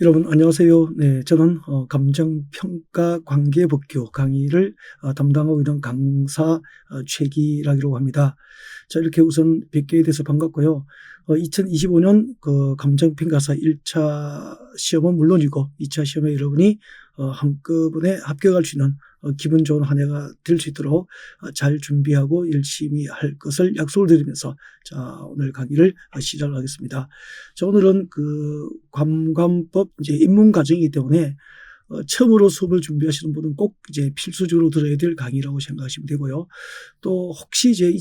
여러분 안녕하세요. 네, 저는 감정평가 관계법규 강의를 담당하고 있는 강사 최기락이라고 합니다. 자, 이렇게 우선 뵙게 돼서 반갑고요. 2025년 그 감정평가사 1차 시험은 물론이고 2차 시험에 여러분이 한꺼번에 합격할 수 있는 기분 좋은 한 해가 될 수 있도록 잘 준비하고 열심히 할 것을 약속을 드리면서 자, 오늘 강의를 시작하겠습니다. 자, 오늘은 그 관관법 이제 입문 과정이기 때문에 처음으로 수업을 준비하시는 분은 꼭 이제 필수적으로 들어야 될 강의라고 생각하시면 되고요. 또 혹시 이제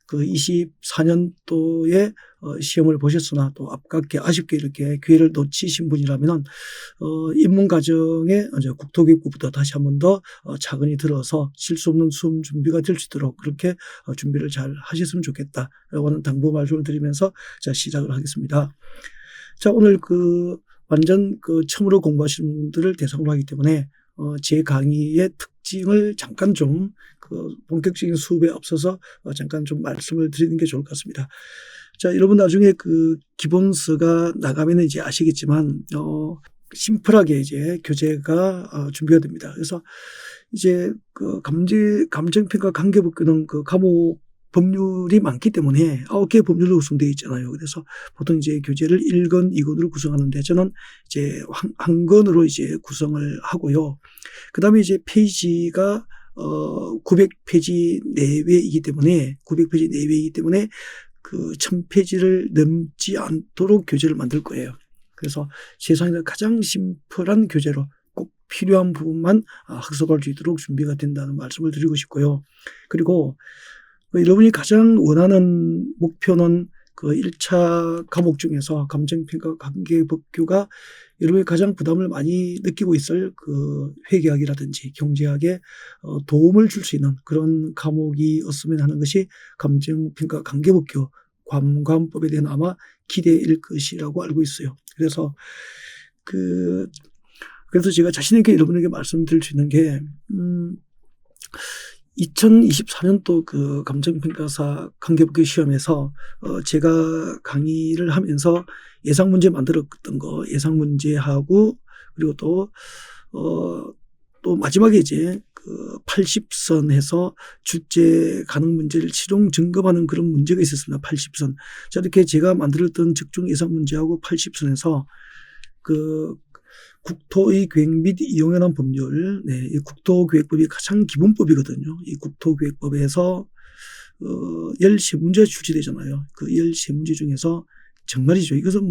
2024년도에 시험을 보셨으나 또 아깝게 아쉽게 이렇게 기회를 놓치신 분이라면은 입문 과정에 이제 국토교육부부터 다시 한 번 더 차근히 들어서 실수 없는 수험 준비가 될 수 있도록 그렇게 준비를 잘 하셨으면 좋겠다라고 하는 당부 말씀을 드리면서 자, 시작을 하겠습니다. 자, 오늘 완전 처음으로 공부하시는 분들을 대상으로 하기 때문에 제 강의의 특징을 잠깐 좀 본격적인 수업에 앞서서 잠깐 좀 말씀을 드리는 게 좋을 것 같습니다. 자, 여러분 나중에 기본서가 나가면 이제 아시겠지만 심플하게 이제 교재가 준비가 됩니다. 그래서 이제 감정평가 관계법규는 과목 법률이 많기 때문에 9개의 법률로 구성되어 있잖아요. 그래서 보통 이제 교재를 1권, 2권으로 구성하는데 저는 이제 한 권으로 이제 구성을 하고요. 그 다음에 이제 페이지가 900페이지 내외이기 때문에 1000페이지를 넘지 않도록 교재를 만들 거예요. 그래서 세상에서 가장 심플한 교재로 꼭 필요한 부분만 학습할 수 있도록 준비가 된다는 말씀을 드리고 싶고요. 그리고 여러분이 가장 원하는 목표는 1차 과목 중에서 감정평가 관계법규가 여러분이 가장 부담을 많이 느끼고 있을 회계학이라든지 경제학에 도움을 줄 수 있는 그런 과목이었으면 하는 것이 감정평가 관계법규 관관법에 대한 아마 기대일 것이라고 알고 있어요. 그래서 제가 자신 있게 여러분에게 말씀드릴 수 있는 게 2024년도 감정평가사 관계법규 시험에서 제가 강의를 하면서 예상문제 만들었던 거 예상문제하고 그리고 또 마지막에 이제 80선 해서 출제 가능 문제를 실용 점검하는 그런 문제가 있었습니다. 80선. 자, 이렇게 제가 만들었던 적중 예상 문제하고 80선에서 국토의 계획 및 이용에 관한 법률, 이 국토계획법이 가장 기본법이거든요. 이 국토계획법에서 13문제가 출제되잖아요. 13문제 중에서 정말이죠. 이것은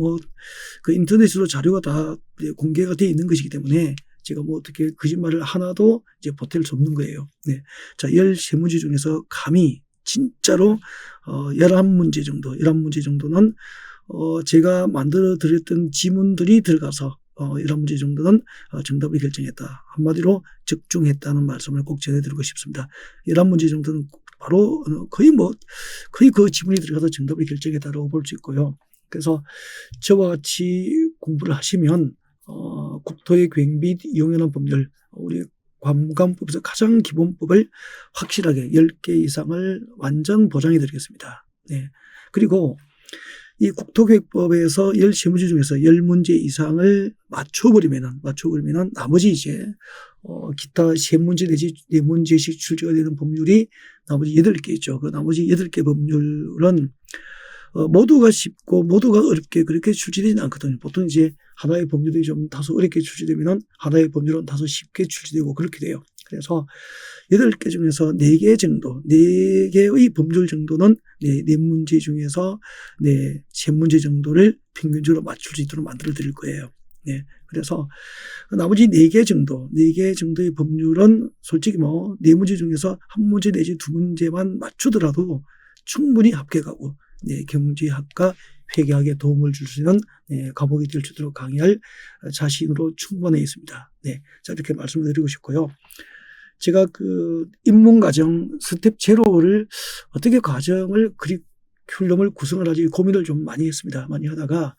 인터넷으로 자료가 다 공개가 되어 있는 것이기 때문에 제가 어떻게 거짓말을 하나도 이제 보탤 수 없는 거예요. 네. 자, 13문제 중에서 감히 진짜로 11문제 정도는 제가 만들어 드렸던 지문들이 들어가서 11문제 정도는 정답을 결정했다. 한마디로 적중했다는 말씀을 꼭 전해드리고 싶습니다. 11문제 정도는 바로 거의 그 지문이 들어가서 정답을 결정했다라고 볼 수 있고요. 그래서 저와 같이 공부를 하시면 국토의 계획 및 이용에 관한 법률, 우리 관관법에서 가장 기본법을 확실하게 10개 이상을 완전 보장해 드리겠습니다. 네. 그리고 이 국토계획법에서 13문제 중에서 10문제 이상을 맞춰버리면은 나머지 이제 기타 3문제 내지 4문제씩 출제가 되는 법률이 나머지 8개 있죠. 그 나머지 8개 법률은 모두가 쉽고 모두가 어렵게 그렇게 출제되지는 않거든요. 보통 이제 하나의 법률이 좀 다소 어렵게 출제되면은 하나의 법률은 다소 쉽게 출제되고 그렇게 돼요. 그래서 8개 중에서 4개 정도, 4개의 법률 정도는 4문제 중에서 3문제 정도를 평균적으로 맞출 수 있도록 만들어 드릴 거예요. 네. 그래서 나머지 4개 정도의 법률은 솔직히 4문제 중에서 1문제 내지 2문제만 맞추더라도 충분히 합격하고 경제학과 회계학에 도움을 줄 수 있는 과목이 될 수 있도록 강의할 자신으로 충분해 있습니다. 네. 자, 이렇게 말씀을 드리고 싶고요. 제가 입문 과정 스텝 제로를 어떻게 과정을 커리큘럼을 구성을 하지 고민을 좀 많이 했습니다. 많이 하다가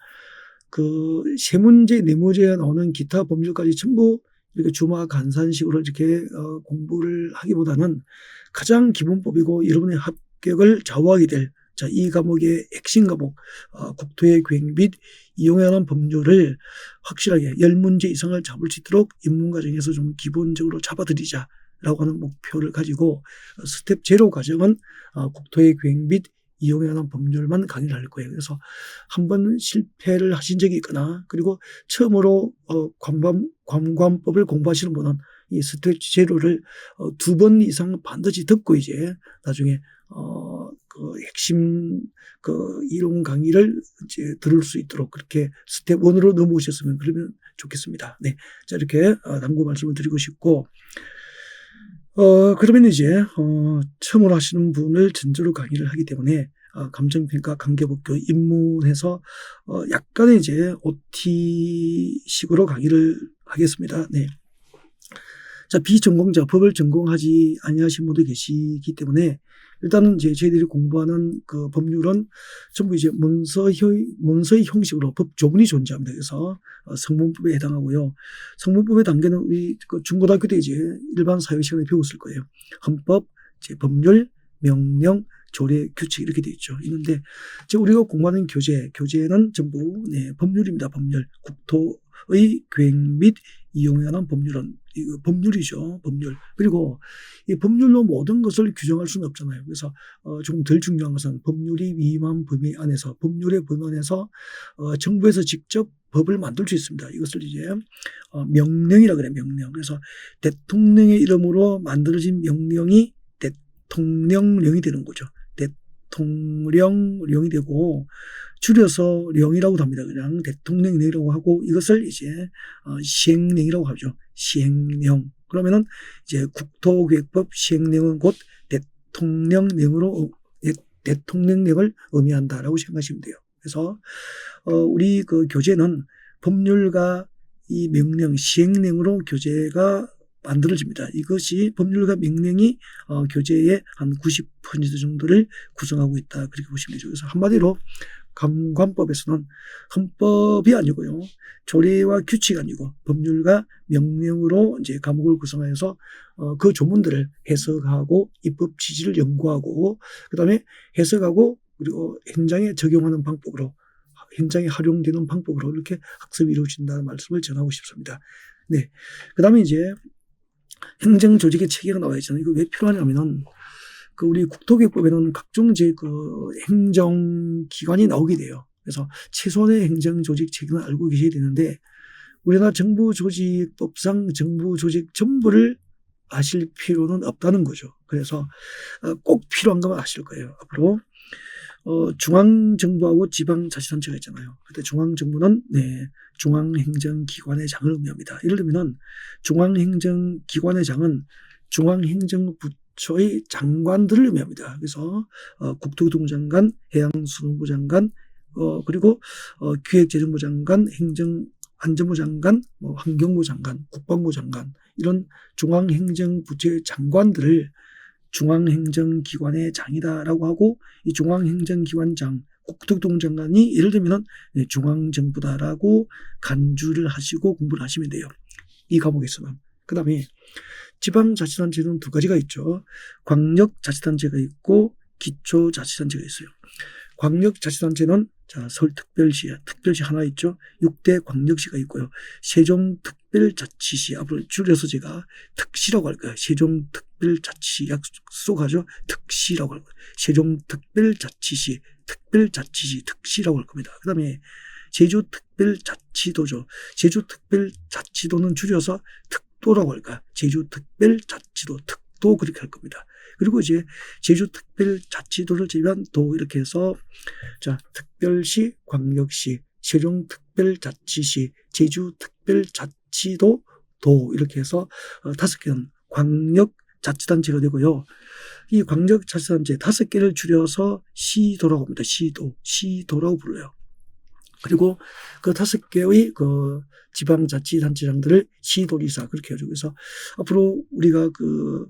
3문제, 4문제가 나오는 기타 법률까지 전부 이렇게 주마 간산식으로 이렇게 공부를 하기보다는 가장 기본법이고 여러분의 합격을 좌우하게 될 자, 이 과목의 핵심 과목 국토의 계획 및 이용에 관한 법률을 확실하게 10문제 이상을 잡을 수 있도록 입문과정에서 좀 기본적으로 잡아드리자라고 하는 목표를 가지고 스텝 제로 과정은 국토의 계획 및 이용에 관한 법률만 강의를 할 거예요. 그래서 한번 실패를 하신 적이 있거나 그리고 처음으로 관광법을 공부하시는 분은 이 스텝 제로를 2번 이상 반드시 듣고 이제 나중에 그 핵심 그 이론 강의를 이제 들을 수 있도록 그렇게 스텝 1으로 넘어오셨으면 그러면 좋겠습니다. 네. 자, 이렇게 당부 말씀을 드리고 싶고, 그러면 이제, 처음으로 하시는 분을 전제로 강의를 하기 때문에, 감정평가, 관계법규 입문해서, 약간의 이제 OT식으로 강의를 하겠습니다. 네. 자, 비전공자, 법을 전공하지 아니하신 분도 계시기 때문에, 일단은 이제 저희들이 공부하는 그 법률은 전부 이제 문서의 형식으로 법 조문이 존재합니다. 그래서 성문법에 해당하고요. 성문법의 단계는 우리 그 중고등학교 때 이제 일반 사회 시간에 배웠을 거예요. 헌법, 이제 법률, 명령, 조례, 규칙 이렇게 되어 있죠. 있는데 이제 우리가 공부하는 교재는 전부 법률입니다. 법률. 국토의 계획 및 이용에 관한 법률은 이거 법률이죠. 법률. 그리고 이 법률로 모든 것을 규정할 수는 없잖아요. 그래서 조금 덜 중요한 것은 법률이 위임한 범위 안에서 법률의 범위 안에서 정부에서 직접 법을 만들 수 있습니다. 이것을 이제 명령이라 그래요. 명령. 그래서 대통령의 이름으로 만들어진 명령이 대통령령이 되는 거죠. 대통령령이 되고 줄여서 령이라고도 합니다. 그냥 대통령령이라고 하고 이것을 이제 시행령이라고 하죠. 시행령. 그러면은 이제 국토계획법 시행령은 곧 대통령령을 의미한다라고 생각하시면 돼요. 그래서 우리 그 교재는 법률과 이 명령 시행령으로 교재가 만들어집니다. 이것이 법률과 명령이 교재의 한 90% 정도를 구성하고 있다. 그렇게 보시면 되죠. 그래서 한마디로 관광법에서는 헌법이 아니고요. 조례와 규칙이 아니고 법률과 명령으로 이제 과목을 구성하여서 그 조문들을 해석하고 입법 취지를 연구하고 그다음에 해석하고 그리고 현장에 적용하는 방법으로 현장에 활용되는 방법으로 이렇게 학습이 이루어진다는 말씀을 전하고 싶습니다. 네. 그다음에 이제 행정조직의 체계가 나와 있잖아요. 이거 왜 필요하냐면은 그 우리 국토계획법에는 각종 이제 그 행정기관이 나오게 돼요. 그래서 최소한의 행정조직 체계는 알고 계셔야 되는데 우리나라 정부조직법상 정부조직 전부를 아실 필요는 없다는 거죠. 그래서 꼭 필요한 것만 아실 거예요. 앞으로 중앙정부하고 지방자치단체가 있잖아요. 그때 중앙정부는 중앙행정기관의 장을 의미합니다. 예를 들면 중앙행정기관의 장은 중앙행정부처의 장관들을 의미합니다. 그래서 국토교통장관, 해양수산부 장관, 그리고 기획재정부 장관, 행정안전부 장관, 환경부 장관, 국방부 장관 이런 중앙행정부처의 장관들을 중앙행정기관의 장이다라고 하고 이 중앙행정기관장, 국토교통장관이 예를 들면 중앙정부다라고 간주를 하시고 공부를 하시면 돼요. 이 과목에서는. 그 다음에 지방자치단체는 두 가지가 있죠. 광역자치단체가 있고 기초자치단체가 있어요. 광역자치단체는 서울특별시 하나 있죠. 6대 광역시가 있고요. 세종특별자치시, 앞으로 줄여서 제가 특시라고 할 거예요. 세종특별자치시, 약속하죠. 특시라고 할 거예요. 세종특별자치시, 특시라고 할 겁니다. 그 다음에 제주특별자치도죠. 제주특별자치도는 줄여서 특도라고 할 거예요. 제주특별자치도, 특도 그렇게 할 겁니다. 그리고 이제 제주특별자치도를 제외한 도 이렇게 해서 특별시, 광역시, 세종특별자치시, 제주특별자치도, 도 이렇게 해서 5개는 광역자치단체가 되고요. 이 광역자치단체 5개를 줄여서 시도라고 합니다. 시도라고 불러요. 그리고 그 5개의 그 지방자치단체장들을 시도지사 그렇게 하죠. 그래서 앞으로 우리가 그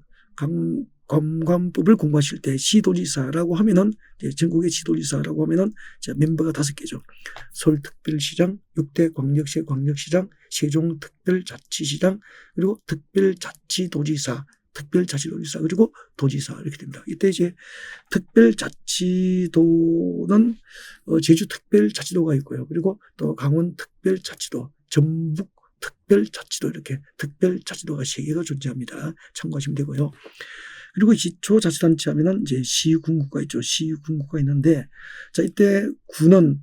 관광법을 공부하실 때 시도지사라고 하면은 전국의 시도지사라고 하면은 멤버가 5개죠. 서울특별시장, 6대 광역시장, 세종특별자치시장, 그리고 특별자치도지사, 특별자치도지사 그리고 도지사 이렇게 됩니다. 이때 이제 특별자치도는 제주특별자치도가 있고요. 그리고 또 강원특별자치도, 전북특별자치도 이렇게 특별자치도가 3개가 존재합니다. 참고하시면 되고요. 그리고 기초자치단체 하면은 이제 시군구가 있죠. 시군구가 있는데, 자, 이때 구는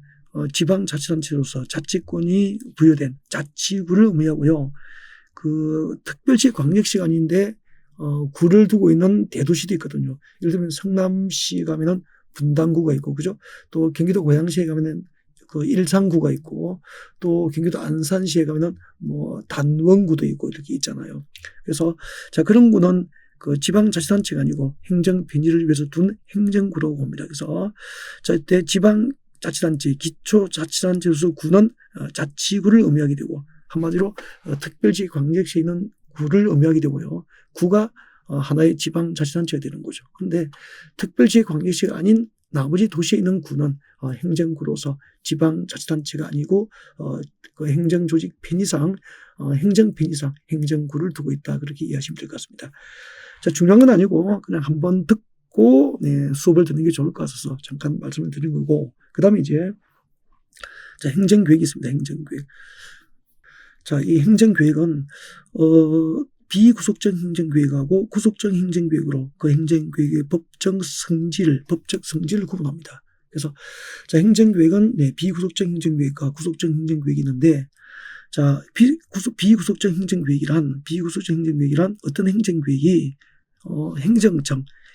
지방자치단체로서 자치권이 부여된 자치구를 의미하고요. 그 특별시 광역시가 아닌데 구를 두고 있는 대도시도 있거든요. 예를 들면 성남시 가면은 분당구가 있고, 그죠? 또 경기도 고양시에 가면은 그 일산구가 있고, 또 경기도 안산시에 가면은 뭐 단원구도 있고 이렇게 있잖아요. 그래서 자, 그런 구는 그 지방자치단체가 아니고 행정편의를 위해서 둔 행정구라고 봅니다. 그래서 자, 이때 지방자치단체, 기초자치단체로서 구는 자치구를 의미하게 되고, 한마디로 특별시 광역시에 있는 구를 의미하게 되고요. 구가 하나의 지방자치단체가 되는 거죠. 그런데 특별시 광역시가 아닌 나머지 도시에 있는 구는 행정구로서 지방자치단체가 아니고 그 행정조직 편의상 행정편의상 행정구를 두고 있다, 그렇게 이해하시면 될 것 같습니다. 자, 중요한 건 아니고 그냥 한번 듣고 수업을 듣는 게 좋을 것 같아서 잠깐 말씀을 드린 거고, 그 다음에 이제 자, 행정계획이 있습니다. 행정계획. 자, 이 행정계획은 비구속적 행정계획하고 구속적 행정계획으로 그 행정계획의 법적 성질을 구분합니다. 그래서 자, 행정계획은 비구속적 행정계획과 구속적 행정계획이 있는데, 자, 비구속적 행정계획이란 어떤 행정계획이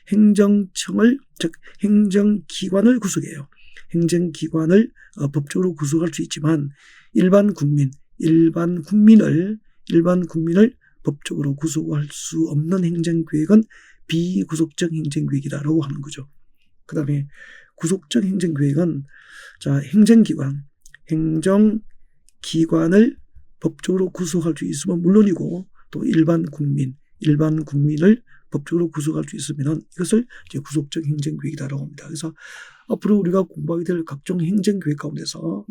행정청을, 즉 행정기관을 구속해요. 행정기관을 법적으로 구속할 수 있지만 일반 국민을 법적으로 구속할 수 없는 행정계획은 비구속적 행정계획이다라고 하는 거죠. 그 다음에 구속적 행정계획은 자, 행정기관을 법적으로 구속할 수 있으면 물론이고, 또 일반 국민을 법적으로 구속할 수 있으면 이것을 이제 구속적 행정계획이다라고 합니다. 그래서 앞으로 우리가 공부하게 될 각종 행정계획 가운데서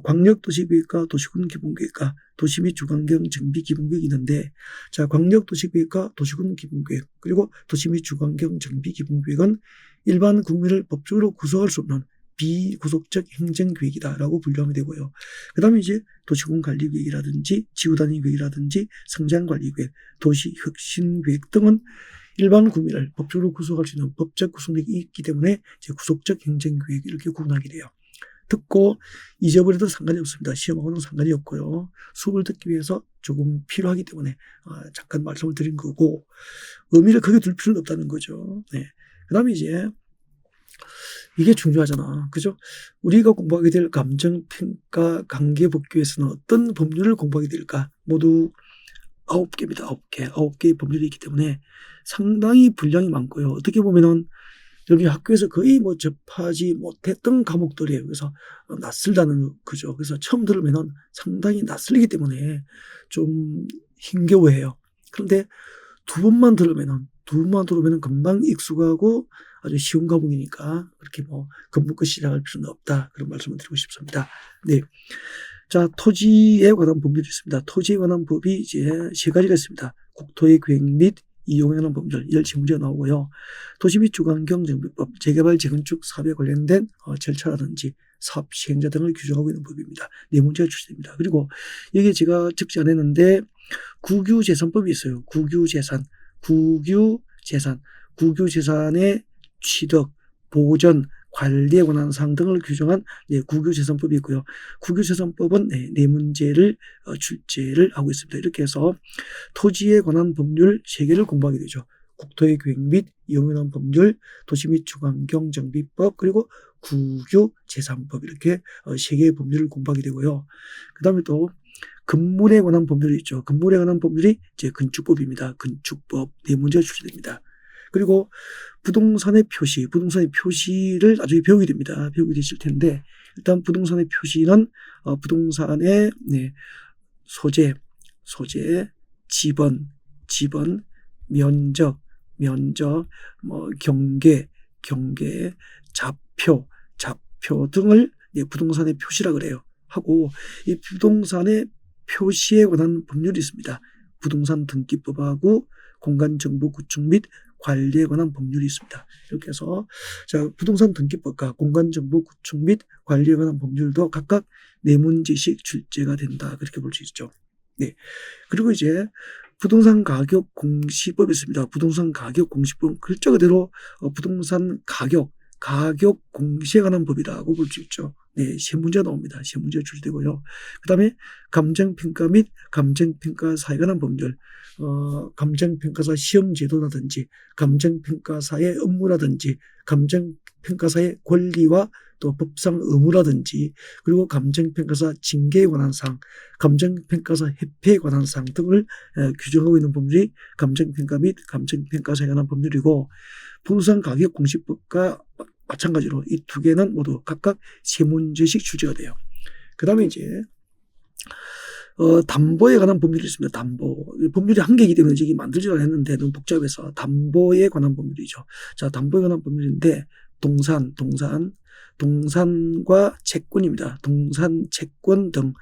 광역도시계획과 도시군기본계획과 도시 및 주관경 정비기본계획이 있는데, 자, 광역도시계획과 도시군기본계획 그리고 도시 및 주관경 정비기본계획은 일반 국민을 법적으로 구속할 수 없는 비구속적 행정계획이다라고 분류하면 되고요. 그 다음에 이제 도시군관리계획이라든지 지구단위계획이라든지 성장관리계획, 도시혁신계획 등은 일반 국민을 법적으로 구속할 수 있는 법적 구속력이 있기 때문에 이제 구속적 행정계획 이렇게 구분하게 돼요. 듣고 잊어버려도 상관이 없습니다. 시험하고는 상관이 없고요. 수업을 듣기 위해서 조금 필요하기 때문에 잠깐 말씀을 드린 거고, 의미를 크게 둘 필요는 없다는 거죠. 그 다음에 이제 이게 중요하잖아. 그죠? 우리가 공부하게 될 감정평가 관계법규에서는 어떤 법률을 공부하게 될까? 모두 9개입니다. 9개. 9개의 법률이 있기 때문에 상당히 분량이 많고요. 어떻게 보면은 여기 학교에서 거의 뭐 접하지 못했던 과목들이에요. 그래서 낯설다는 거죠. 그래서 처음 들으면은 상당히 낯설기 때문에 좀 힘겨워해요. 그런데 두 번만 들으면은 금방 익숙하고 아주 쉬운 과목이니까 그렇게 뭐 겁먹고 시작할 필요는 없다, 그런 말씀을 드리고 싶습니다. 네. 자, 토지에 관한 법률이 있습니다. 토지에 관한 법이 이제 3가지가 있습니다. 국토의 계획 및 이용에 관한 법률 10문제가 나오고요. 도시 및 주관경 정비법, 재개발 재건축 사업에 관련된 절차라든지 사업 시행자 등을 규정하고 있는 법입니다. 4문제가 출제됩니다. 그리고 여기에 제가 적지 않았는데 국유재산법이 있어요. 국유재산의 취득, 보전, 관리에 관한 사항 등을 규정한 국유재산법이 있고요. 국유재산법은 4문제를 출제를 하고 있습니다. 이렇게 해서 토지에 관한 법률 3개를 공부하게 되죠. 국토의 계획 및 이용에 관한 법률, 도시 및 주관경 정비법, 그리고 국유재산법, 이렇게 3개의 법률을 공부하게 되고요. 그 다음에 또 건물에 관한 법률이 있죠. 건물에 관한 법률이 이제 건축법입니다. 건축법 4문제가 출제됩니다. 그리고 부동산의 표시를 나중에 배우게 됩니다. 배우게 되실 텐데, 일단 부동산의 표시는 부동산의 소재, 지번, 면적, 뭐 경계, 좌표 등을 부동산의 표시라 그래요. 하고, 이 부동산의 표시에 관한 법률이 있습니다. 부동산 등기법하고 공간정보 구축 및 관리에 관한 법률이 있습니다. 이렇게 해서 자, 부동산 등기법과 공간정보 구축 및 관리에 관한 법률도 각각 4문제씩 출제가 된다. 그렇게 볼 수 있죠. 네. 그리고 이제 부동산 가격 공시법이 있습니다. 부동산 가격 공시법 글자 그대로 부동산 가격 공시에 관한 법이라고 볼 수 있죠. 네, 3문제 나옵니다. 3문제 출제되고요. 그 다음에 감정평가 및 감정평가사에 관한 법률, 감정평가사 시험제도라든지 감정평가사의 업무라든지 감정평가사의 권리와 또 법상 의무라든지 그리고 감정평가사 징계에 관한 사항, 감정평가사 협회에 관한 사항 등을 규정하고 있는 법률이 감정평가 및 감정평가사에 관한 법률이고 부동산 가격 공시법과 마찬가지로 이 2개는 모두 각각 3문제씩 출제가 돼요. 그 다음에 이제 담보에 관한 법률이 있습니다. 담보. 법률이 한 개이기 때문에 지금 만들지를 했는데 너무 복잡해서 담보에 관한 법률이죠. 자, 담보에 관한 법률인데 동산과 채권입니다. 동산 채권 등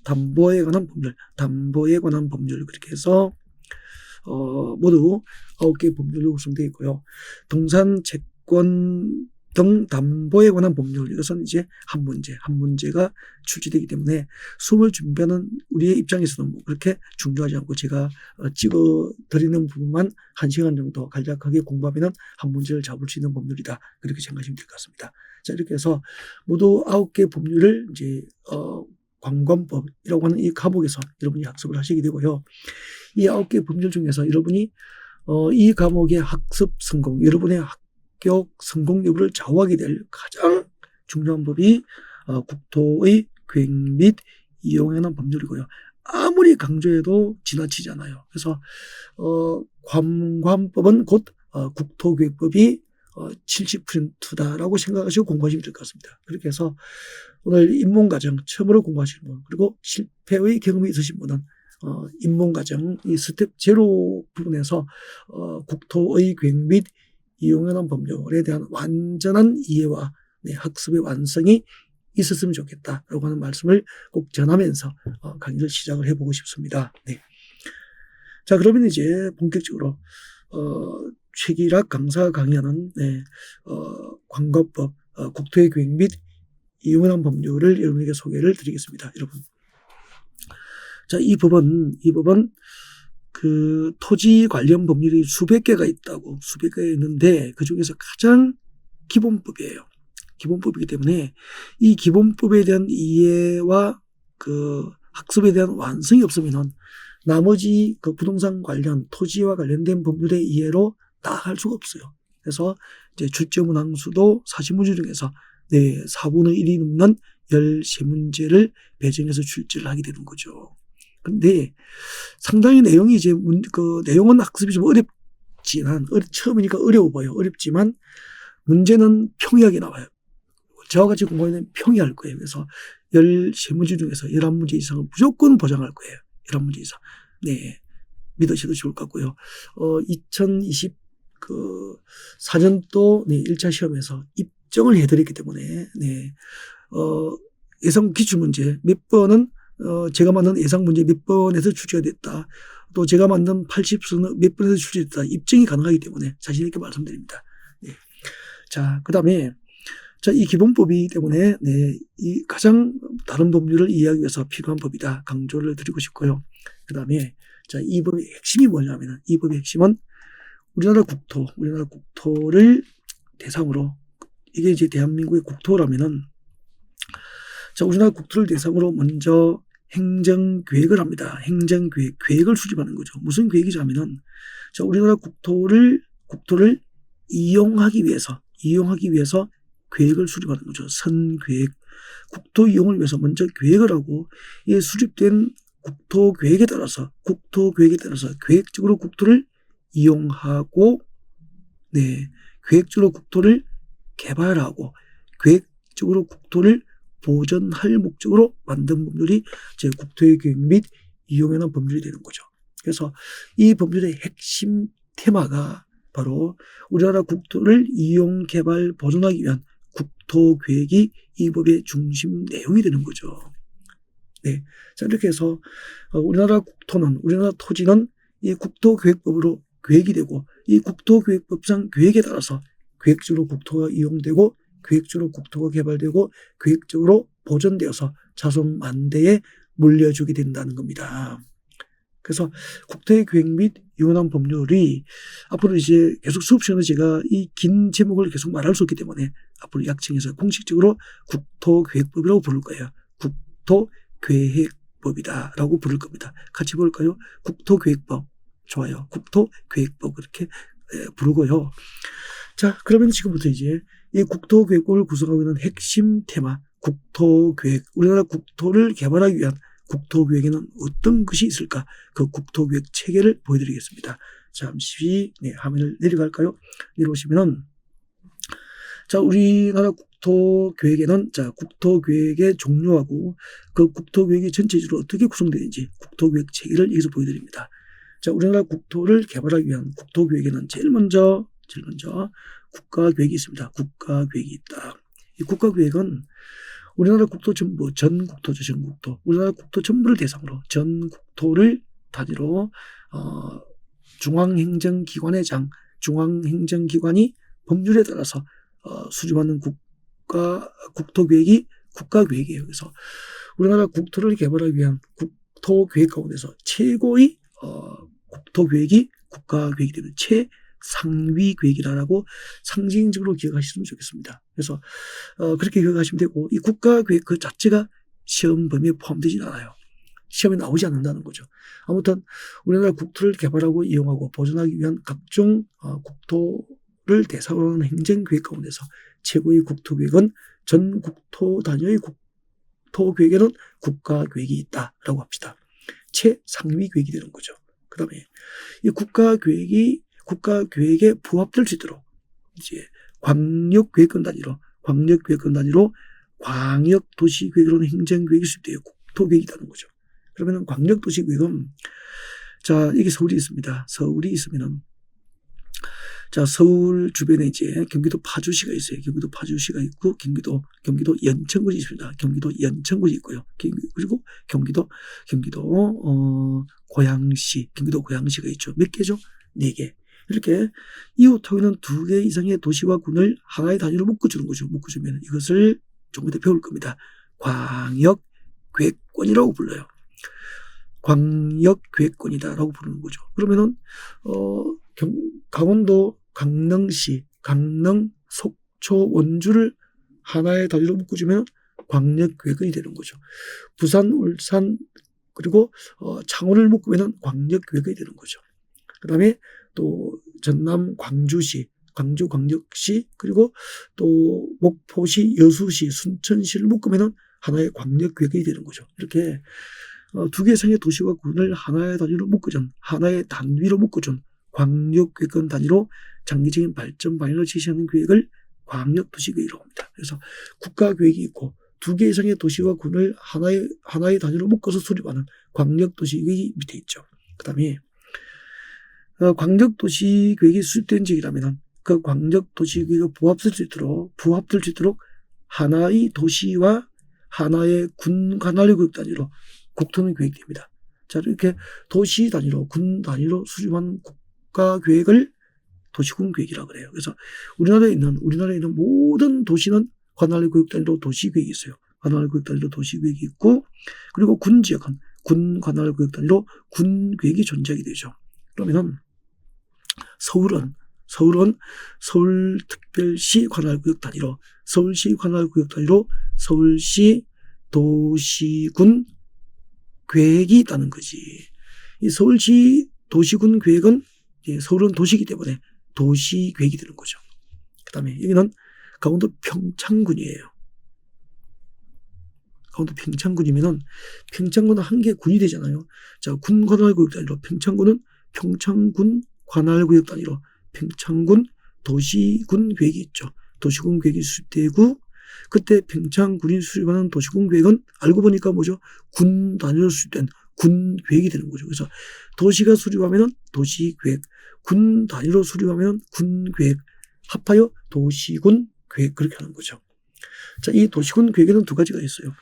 담보에 관한 법률 그렇게 해서 모두 9개의 법률로 구성되어 있고요. 동산 채권 등 담보에 관한 법률 이것은 이제 한 문제가 출제되기 때문에 수업을 준비하는 우리의 입장에서는 뭐 그렇게 중요하지 않고 제가 찍어 드리는 부분만 1시간 정도 간략하게 공부하면 한 문제를 잡을 수 있는 법률이다. 그렇게 생각하시면 될 것 같습니다. 자, 이렇게 해서 모두 9개 법률을 이제 관관법이라고 하는 이 과목에서 여러분이 학습을 하시게 되고요. 이 9개 법률 중에서 여러분이 이 과목의 학습 성공, 여러분의 합격 성공 여부를 좌우하게 될 가장 중요한 법이 국토의 계획 및 이용에 관한 법률이고요. 아무리 강조해도 지나치지 않아요. 그래서 관관법은 곧 국토계획법이 70%다라고 생각하시고 공부하시면 될 것 같습니다. 그렇게 해서 오늘 입문과정 처음으로 공부하시는 분 그리고 실패의 경험이 있으신 분은 입문과정 이 스텝 0 부분에서 국토의 계획 및 이용에 관한 법률에 대한 완전한 이해와 학습의 완성이 있었으면 좋겠다라고 하는 말씀을 꼭 전하면서 강의를 시작을 해보고 싶습니다. 네. 자, 그러면 이제 본격적으로 최기락 강사가 강의하는 관관법 국토의 계획 및 이용에 관한 법률을 여러분에게 소개를 드리겠습니다. 여러분. 자, 이 법은 그 토지 관련 법률이 수백 개가 있는데 그 중에서 가장 기본법이에요. 기본법이기 때문에 이 기본법에 대한 이해와 그 학습에 대한 완성이 없으면은 나머지 그 부동산 관련 토지와 관련된 법률의 이해로 나아갈 수가 없어요. 그래서 이제 출제 문항수도 40문제 중에서 4분의 1이 넘는 13문제를 배정해서 출제를 하게 되는 거죠. 근데 상당히 내용이 이제 그 내용은 학습이 좀 어렵지만 처음이니까 어려워 보여. 어렵지만 문제는 평이하게 나와요. 저와 같이 공부하면 평이할 거예요. 그래서 13문제 중에서 11문제 이상은 무조건 보장할 거예요. 11문제 이상. 네. 믿으셔도 좋을 것 같고요. 2024년도 1차 시험에서 입정을 해드렸기 때문에 예상 기출문제 몇 번은 제가 만든 예상 문제 몇 번에서 출제가 됐다. 또 제가 만든 80수는 몇 번에서 출제됐다. 입증이 가능하기 때문에 자신 있게 말씀드립니다. 네. 자, 그 다음에 이 기본법이기 때문에 이 가장 다른 법률을 이해하기 위해서 필요한 법이다. 강조를 드리고 싶고요. 그 다음에 이 법의 핵심이 뭐냐면 이 법의 핵심은 우리나라 국토를 대상으로 이게 이제 대한민국의 국토라면은 우리나라 국토를 대상으로 먼저 행정계획을 합니다. 계획을 수립하는 거죠. 무슨 계획이냐면은 우리나라 국토를 이용하기 위해서 계획을 수립하는 거죠. 선계획. 국토 이용을 위해서 먼저 계획을 하고 이 수립된 국토 계획에 따라서 계획적으로 국토를 이용하고 계획적으로 국토를 개발하고 계획적으로 국토를 보전할 목적으로 만든 법률이 제 국토의 계획 및 이용에 관한 법률이 되는 거죠. 그래서 이 법률의 핵심 테마가 바로 우리나라 국토를 이용, 개발, 보존하기 위한 국토 계획이 이 법의 중심 내용이 되는 거죠. 네. 자, 이렇게 해서 우리나라 토지는 이 국토계획법으로 계획이 되고 이 국토계획법상 계획에 따라서 계획적으로 국토가 이용되고 계획적으로 국토가 개발되고 계획적으로 보존되어서 자손 만대에 물려주게 된다는 겁니다. 그래서 국토의 계획 및 이혼한 법률이 앞으로 이제 계속 수업 시간에 제가 이 긴 제목을 계속 말할 수 없기 때문에 앞으로 약칭해서 공식적으로 국토계획법이라고 부를 거예요. 국토계획법이다라고 부를 겁니다. 같이 볼까요? 국토계획법. 좋아요. 국토계획법 그렇게 부르고요. 자, 그러면 지금부터 이제 이 국토계획법을 구성하고 있는 핵심 테마 국토계획, 우리나라 국토를 개발하기 위한 국토계획에는 어떤 것이 있을까? 그 국토계획 체계를 보여드리겠습니다. 잠시 화면을 내려갈까요? 내려오시면은 자, 우리나라 국토계획에는 자, 국토계획의 종류하고 그 국토계획이 전체적으로 어떻게 구성되는지 국토계획 체계를 여기서 보여드립니다. 자, 우리나라 국토를 개발하기 위한 국토계획에는 제일 먼저 국가계획이 있습니다. 국가계획이 있다. 이 국가계획은 우리나라 국토 전부, 전국토죠, 전국토. 우리나라 국토 전부를 대상으로 전국토를 단위로 중앙행정기관의 장, 중앙행정기관이 법률에 따라서 수립하는 국토계획이 국가계획이에요. 그래서 우리나라 국토를 개발하기 위한 국토계획 가운데서 최고의 국토계획이 국가계획이 되는 최상위계획이라고 상징적으로 기억하시면 좋겠습니다. 그래서 그렇게 기억하시면 되고 이 국가계획 그 자체가 시험 범위에 포함되진 않아요. 시험에 나오지 않는다는 거죠. 아무튼 우리나라 국토를 개발하고 이용하고 보존하기 위한 각종 국토를 대상으로 하는 행정계획 가운데서 최고의 국토계획은 전국토 단위의 국토계획에는 국가계획이 있다라고 합시다. 최상위 계획이 되는 거죠. 그 다음에 이 국가계획에 부합될 수 있도록 이제 광역계획권 단위로 광역도시계획으로는 행정계획이 수립되어 국토계획이 있다는 거죠. 그러면 광역도시계획은 자, 이게 서울이 있습니다. 서울이 있으면은 자, 서울 주변에 이제 경기도 파주시가 있어요. 경기도 파주시가 있고 경기도 연천군이 있습니다. 경기도 연천군이 있고요. 그리고 경기도 고양시가 있죠. 몇 개죠? 4개. 이렇게 이웃하고는 2개 이상의 도시와 군을 하나의 단위로 묶어주는 거죠. 묶어주면 이것을 조금 더 배울 겁니다. 광역계획권이라고 불러요. 광역계획권이다라고 부르는 거죠. 그러면은 강원도, 강릉시, 강릉, 속초, 원주를 하나의 단위로 묶어주면 광역계획권이 되는 거죠. 부산, 울산, 그리고 창원을 묶으면 광역계획이 되는 거죠. 그 다음에 또 전남 광주시, 광주광역시, 그리고 또 목포시, 여수시, 순천시를 묶으면 하나의 광역계획이 되는 거죠. 이렇게 2개 이상의 도시와 군을 하나의 단위로 묶어준, 하나의 단위로 묶어준 광역계획권 단위로 장기적인 발전 방향을 제시하는 계획을 광역도시계획이라고 합니다. 그래서 국가계획이 있고 2개 이상의 도시와 군을 하나의 단위로 묶어서 수립하는 광역도시계획이 밑에 있죠. 그 다음에 광역도시계획이 수립된 지역이라면 그 광역도시계획에 부합될 수 있도록 하나의 도시와 하나의 군 관할의 구역 단위로 국토는 계획됩니다. 자, 이렇게 도시 단위로, 군 단위로 수립한 국가계획을 도시군 계획이라고 그래요. 그래서 우리나라에 있는 모든 도시는 관할의 구역 단위로 도시계획이 있어요. 관할의 구역 단위로 도시계획이 있고, 그리고 군 지역은 군 관할의 구역 단위로 군계획이 존재하게 되죠. 그러면은 서울은 서울특별시 관할구역 단위로, 서울시 관할구역 단위로 서울시 도시군 계획이 있다는 거지. 이 서울시 도시군 계획은 서울은 도시이기 때문에 도시계획이 되는 거죠. 그 다음에 여기는 강원도 평창군이에요. 강원도 평창군이면은 평창군은 한 개 군이 되잖아요. 자, 군 관할구역 단위로 평창군은 평창군 관할구역 단위로 평창군 도시군 계획이 있죠. 도시군 계획이 수립되고 그때 평창군이 수립하는 도시군 계획은 알고 보니까 뭐죠? 군 단위로 수립된 군 계획이 되는 거죠. 그래서 도시가 수립하면은 도시계획, 군 단위로 수립하면은 군 계획, 합하여 도시군 계획 그렇게 하는 거죠. 자, 이 도시군 계획에는 두 가지가 있어요.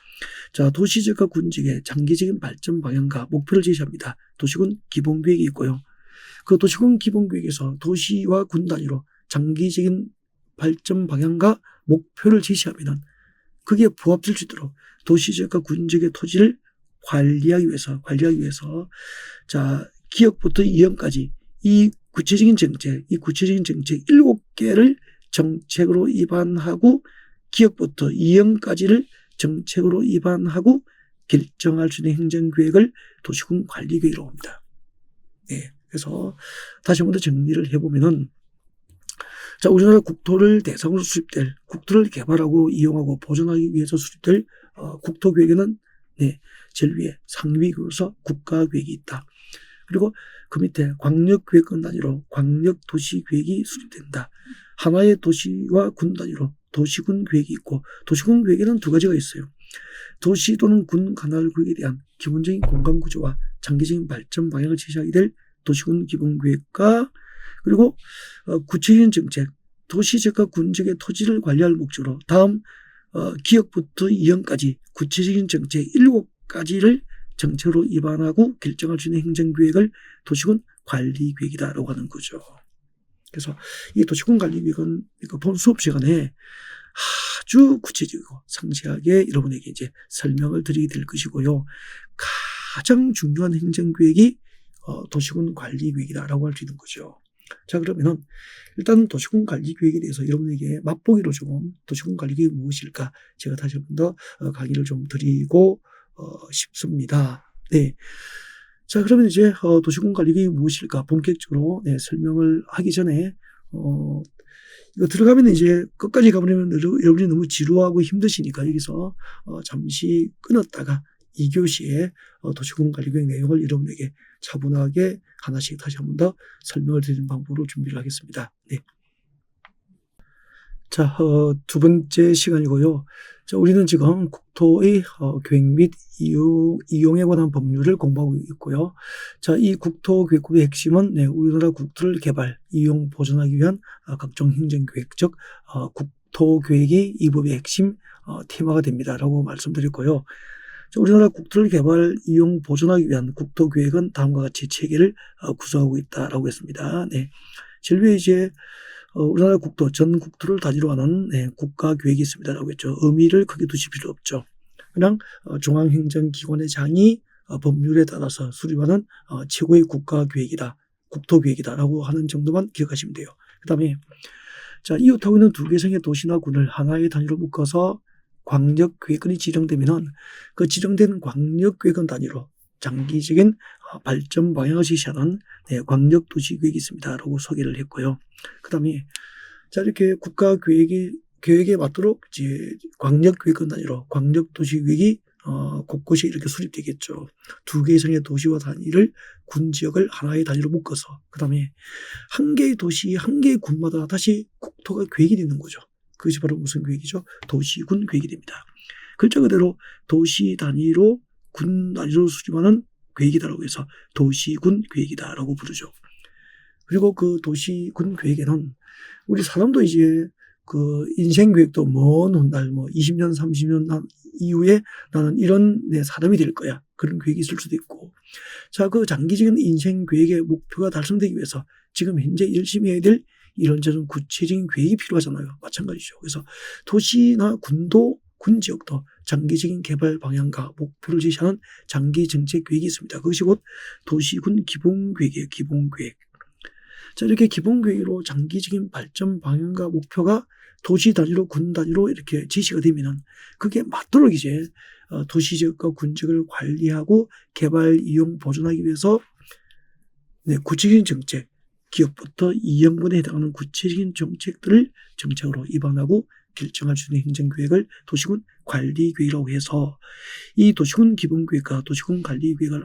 자, 도시지역과 군지역의 장기적인 발전 방향과 목표를 제시합니다. 도시군 기본계획이 있고요. 그 도시군 기본계획에서 도시와 군 단위로 장기적인 발전 방향과 목표를 제시하면은 그게 부합될 수 있도록 도시지역과 군지역의 토지를 관리하기 위해서 자, 기역부터 이형까지 이 구체적인 정책 7개를 정책으로 입안하고 기역부터 이형까지를 정책으로 입안하고 결정할 수 있는 행정계획을 도시군 관리계획이라고 합니다. 네. 그래서 다시 한번 더 정리를 해보면은, 자, 우리나라 국토를 대상으로 수립될, 국토를 개발하고 이용하고 보존하기 위해서 수립될 국토계획에는 제일 위에 상위계획에서 국가계획이 있다. 그리고 그 밑에 광역계획권 단위로 광역도시계획이 수립된다. 하나의 도시와 군 단위로 도시군 계획이 있고, 도시군 계획에는 두 가지가 있어요. 도시 또는 군 관할 구역에 대한 기본적인 공간 구조와 장기적인 발전 방향을 제시하게 될 도시군 기본계획과, 그리고 구체적인 정책, 도시지역과 군지역의 토지를 관리할 목적으로 다음 기역부터 이형까지 구체적인 정책 7가지를 정책으로 입안하고 결정할 수 있는 행정계획을 도시군 관리계획이다라고 하는 거죠. 그래서 이 도시군 관리계획은 본 수업 시간에 아주 구체적이고 상세하게 여러분에게 이제 설명을 드리게 될 것이고요. 가장 중요한 행정계획이 도시군 관리계획이다라고 할 수 있는 거죠. 자, 그러면은 일단 도시군 관리계획에 대해서 여러분에게 맛보기로 좀 도시군 관리계획이 무엇일까 제가 다시 한 번 더 강의를 좀 드리고 싶습니다. 네. 자, 그러면 이제 도시군 관리계획이 무엇일까 본격적으로 설명을 하기 전에 이거 들어가면 이제 끝까지 가버리면 여러분이 너무 지루하고 힘드시니까 여기서 잠시 끊었다가 2교시에 도시군 관리계획 내용을 여러분에게 차분하게 하나씩 다시 한 번 더 설명을 드리는 방법으로 준비를 하겠습니다. 네. 자, 두 번째 시간이고요. 자, 우리는 지금 국토의 계획 및 이용에 관한 법률을 공부하고 있고요. 자, 이 국토계획법의 핵심은 우리나라 국토를 개발, 이용, 보존하기 위한 각종 행정계획, 즉 국토계획이 이 법의 핵심 테마가 됩니다라고 말씀드렸고요. 자, 우리나라 국토를 개발, 이용, 보존하기 위한 국토계획은 다음과 같이 체계를 구성하고 있다라고 했습니다. 네. 제일 위에 이제 우리나라 국토, 전 국토를 단위로 하는 국가계획이 있습니다라고 했죠. 의미를 크게 두실 필요 없죠. 그냥 중앙행정기관의 장이 법률에 따라서 수립하는 최고의 국가계획이다, 국토계획이다라고 하는 정도만 기억하시면 돼요. 그 다음에 자, 이웃하고 있는 두 개성의 도시나 군을 하나의 단위로 묶어서 광역계획권이 지정되면은 그 지정된 광역계획권 단위로 장기적인 발전 방향을 제시하는 광역도시계획이 있습니다라고 소개를 했고요. 그 다음에 자, 이렇게 국가계획에 맞도록 이제 광역계획권 단위로 광역도시계획이 곳곳이 이렇게 수립되겠죠. 두 개성의 도시와 단위를 군지역을 하나의 단위로 묶어서 그 다음에 한 개의 도시, 한 개의 군마다 다시 국토가 계획이 되는 거죠. 그것이 바로 무슨 계획이죠? 도시군 계획이 됩니다. 글자 그대로 도시 단위로 군 단위로 수립하는 계획이다라고 해서 도시군 계획이다라고 부르죠. 그리고 그 도시군 계획에는 우리 사람도 이제 그 인생 계획도 먼 훗날 20년, 30년 이후에 나는 이런 내 사람이 될 거야. 그런 계획이 있을 수도 있고. 자, 그 장기적인 인생 계획의 목표가 달성되기 위해서 지금 현재 열심히 해야 될 이런저런 구체적인 계획이 필요하잖아요. 마찬가지죠. 그래서 도시나 군지역도 장기적인 개발 방향과 목표를 제시하는 장기 정책 계획이 있습니다. 그것이 곧 도시군 기본계획이에요. 기본계획. 자, 이렇게 기본계획으로 장기적인 발전 방향과 목표가 도시 단위로 군 단위로 이렇게 제시가 되면은 그게 맞도록 이제 도시지역과 군지역을 관리하고 개발, 이용, 보존하기 위해서 구체적인 정책, 기업부터 이형분에 해당하는 구체적인 정책들을 정책으로 입안하고 결정할 수 있는 행정계획을 도시군 관리계획이라고 해서 이 도시군 기본계획과 도시군 관리계획을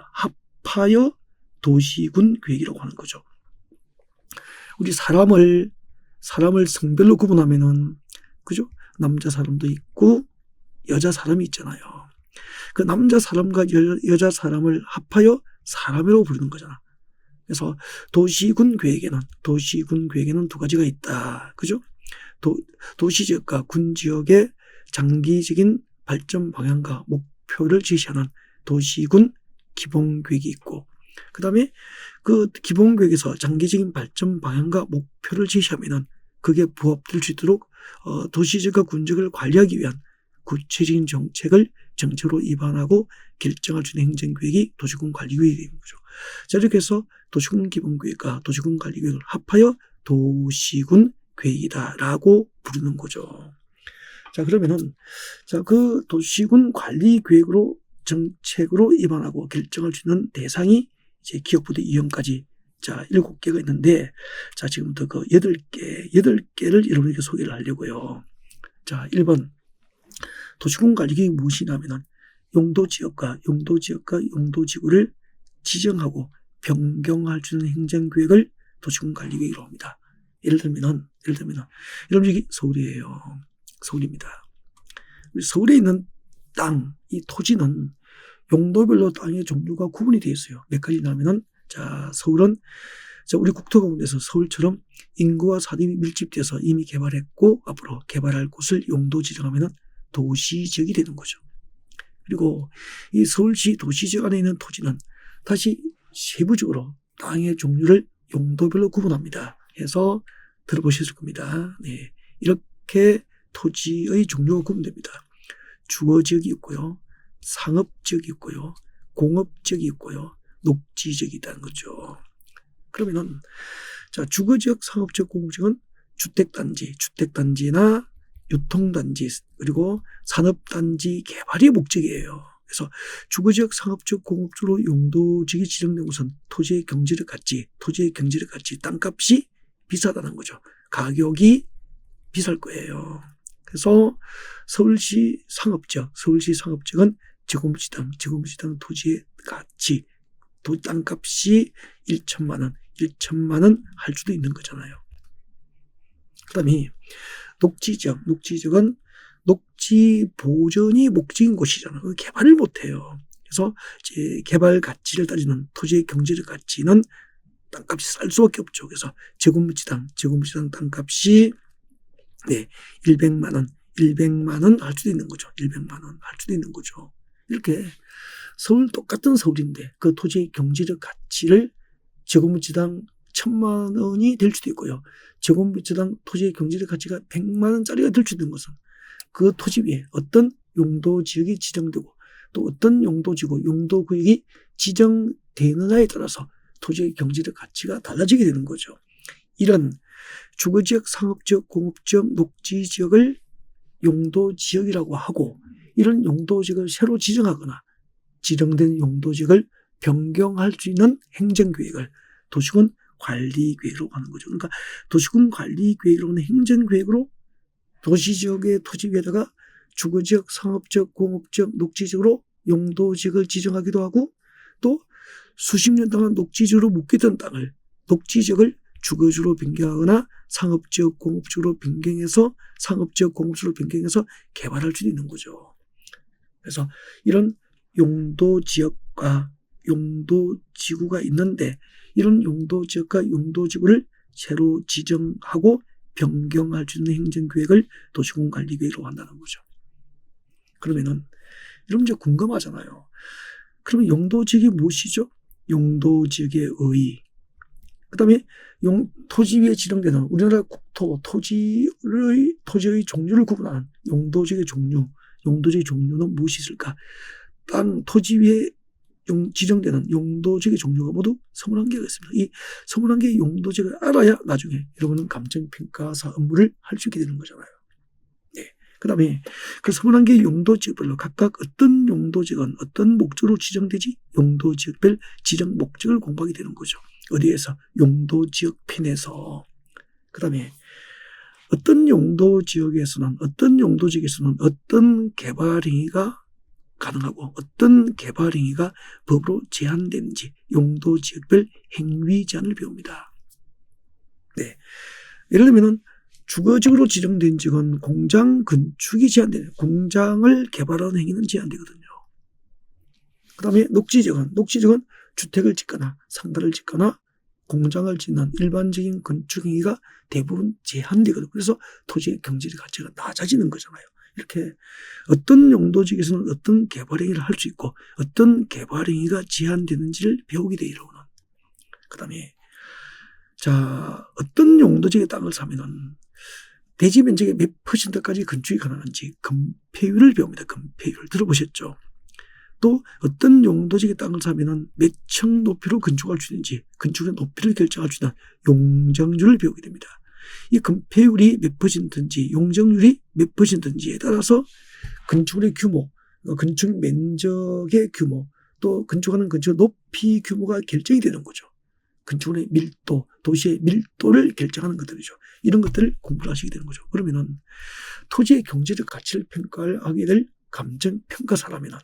합하여 도시군 계획이라고 하는 거죠. 우리 사람을 성별로 구분하면은, 그죠? 남자 사람도 있고 여자 사람이 있잖아요. 그 남자 사람과 여자 사람을 합하여 사람이라고 부르는 거잖아. 그래서 도시군 계획에는 두 가지가 있다. 그죠? 도시지역과 군지역의 장기적인 발전 방향과 목표를 제시하는 도시군 기본계획이 있고, 그 다음에 그 기본계획에서 장기적인 발전 방향과 목표를 제시하면은 그게 부합될 수 있도록 도시적과 군적을 관리하기 위한 구체적인 정책으로 입안하고 결정할 수 있는 행정계획이 도시군 관리계획이 되는 거죠. 자, 이렇게 해서 도시군 기본계획과 도시군 관리계획을 합하여 도시군 계획이다라고 부르는 거죠. 자, 그러면은, 자, 그 도시군 관리 계획으로 정책으로 입안하고 결정할 수 있는 대상이 이제 기업부대 이용까지, 자, 7개가 있는데, 자, 지금부터 그 8개를 여러분에게 소개를 하려고요. 자, 1번. 도시군 관리 계획이 무엇이냐면은, 용도지역과 용도지구를 지정하고 변경할 수 있는 행정계획을 도시군 관리 계획이라고 합니다. 예를 들면은, 여러분 여기 서울이에요. 서울입니다. 서울에 있는 땅, 이 토지는 용도별로 땅의 종류가 구분이 되어 있어요. 몇 가지냐면은, 자, 서울은, 자, 우리 국토 가운데서 서울처럼 인구와 사람이 밀집돼서 이미 개발했고, 앞으로 개발할 곳을 용도 지정하면은 도시지역이 되는 거죠. 그리고 이 서울시 도시지역 안에 있는 토지는 다시 세부적으로 땅의 종류를 용도별로 구분합니다. 해서 들어보셨을 겁니다. 네. 이렇게 토지의 종류가 구분됩니다. 주거지역이 있고요. 상업지역이 있고요. 공업지역이 있고요. 녹지지역이 있다는 거죠. 그러면은, 자, 주거지역, 상업지역, 공업지역은 주택단지나 유통단지, 그리고 산업단지 개발이 목적이에요. 그래서 주거지역, 상업지역, 공업지역으로 용도지역이 지정된 곳은 토지의 경제력 가치, 땅값이 비싸다는 거죠. 가격이 비쌀 거예요. 그래서 서울시 상업지역은 제곱미터당 토지의 가치, 땅값이 1천만 원 할 수도 있는 거잖아요. 그 다음에 녹지지역은 녹지 보전이 목적인 곳이잖아요. 개발을 못해요. 그래서 이제 개발 가치를 따지는 토지의 경제적 가치는 땅값이 쌀 수밖에 없죠. 그래서 제곱미터당 땅값이 100만 원 할 수도 있는 거죠. 100만 원 할 수도 있는 거죠. 이렇게 똑같은 서울인데 그 토지의 경제적 가치를 제곱미터당 1,000만 원이 될 수도 있고요. 제곱미터당 토지의 경제적 가치가 100만 원짜리가 될 수도 있는 것은 그 토지 위에 어떤 용도지역이 지정되고 또 어떤 용도지구, 용도구역이 지정되느냐에 따라서 토지의 경제적 가치가 달라지게 되는 거죠. 이런 주거지역, 상업지역, 공업지역, 녹지지역을 용도지역이라고 하고 이런 용도지역을 새로 지정하거나 지정된 용도지역을 변경할 수 있는 행정계획을 도시군 관리계획으로 하는 거죠. 그러니까 도시군 관리계획으로 하는 행정계획으로 도시지역의 토지 위에다가 주거지역, 상업지역, 공업지역, 녹지지역으로 용도지역을 지정하기도 하고 또 수십 년 동안 녹지지역으로 묶였던 땅을 녹지지역을 주거지역으로 변경하거나 상업지역, 공업지역으로 변경해서 개발할 수 있는 거죠. 그래서 이런 용도지역과 용도지구가 있는데 이런 용도지역과 용도지구를 새로 지정하고 변경할 수 있는 행정계획을 도시군 관리계획으로 한다는 거죠. 그러면은 여러분 이제 궁금하잖아요. 그러면 용도지역이 무엇이죠? 용도지역의 의의. 그 다음에 토지 위에 지정되는 우리나라 국토 토지의 종류를 구분하는 용도지역의 종류는 무엇이 있을까? 땅 토지 위에 지정되는 용도지역의 종류가 모두 21개가 있습니다. 이 21개의 용도지역을 알아야 나중에 여러분은 감정평가사 업무를 할 수 있게 되는 거잖아요. 네. 그 다음에 그 21개의 용도지역별로 각각 어떤 용도지역은 어떤 목적으로 지정되지? 용도지역별 지정 목적을 공부하게 되는 거죠. 어디에서? 용도지역 편에서. 그 다음에 어떤 용도지역에서는 어떤 개발행위가 가능하고 어떤 개발행위가 법으로 제한되는지 용도지역별 행위 제한을 배웁니다. 네. 예를 들면 주거지역으로 지정된 지역은 공장 건축이 제한되는 공장을 개발하는 행위는 제한되거든요. 그 다음에 녹지지역은 주택을 짓거나 상가를 짓거나 공장을 짓는 일반적인 건축 행위가 대부분 제한되거든요. 그래서 토지의 경제적 가치가 낮아지는 거잖아요. 이렇게 어떤 용도지역에서는 어떤 개발 행위를 할 수 있고 어떤 개발 행위가 제한되는지를 배우게 돼요. 이러고는. 그 다음에 자, 어떤 용도지역의 땅을 사면은 대지 면적의 몇 %까지 건축이 가능한지 건폐율을 배웁니다. 건폐율 들어보셨죠? 또 어떤 용도지역의 땅을 사면은 몇 층 높이로 건축할 수 있는지 건축의 높이를 결정할 수 있는 용적률을 배우게 됩니다. 이 건폐율이 몇 %인지 용적률이 몇 %인지에 따라서 건축의 규모, 건축 면적의 규모, 또 건축하는 건축 높이 규모가 결정이 되는 거죠. 건축의 밀도, 도시의 밀도를 결정하는 것들이죠. 이런 것들을 공부를 하시게 되는 거죠. 그러면은 토지의 경제적 가치를 평가하게 될 감정평가사라면은,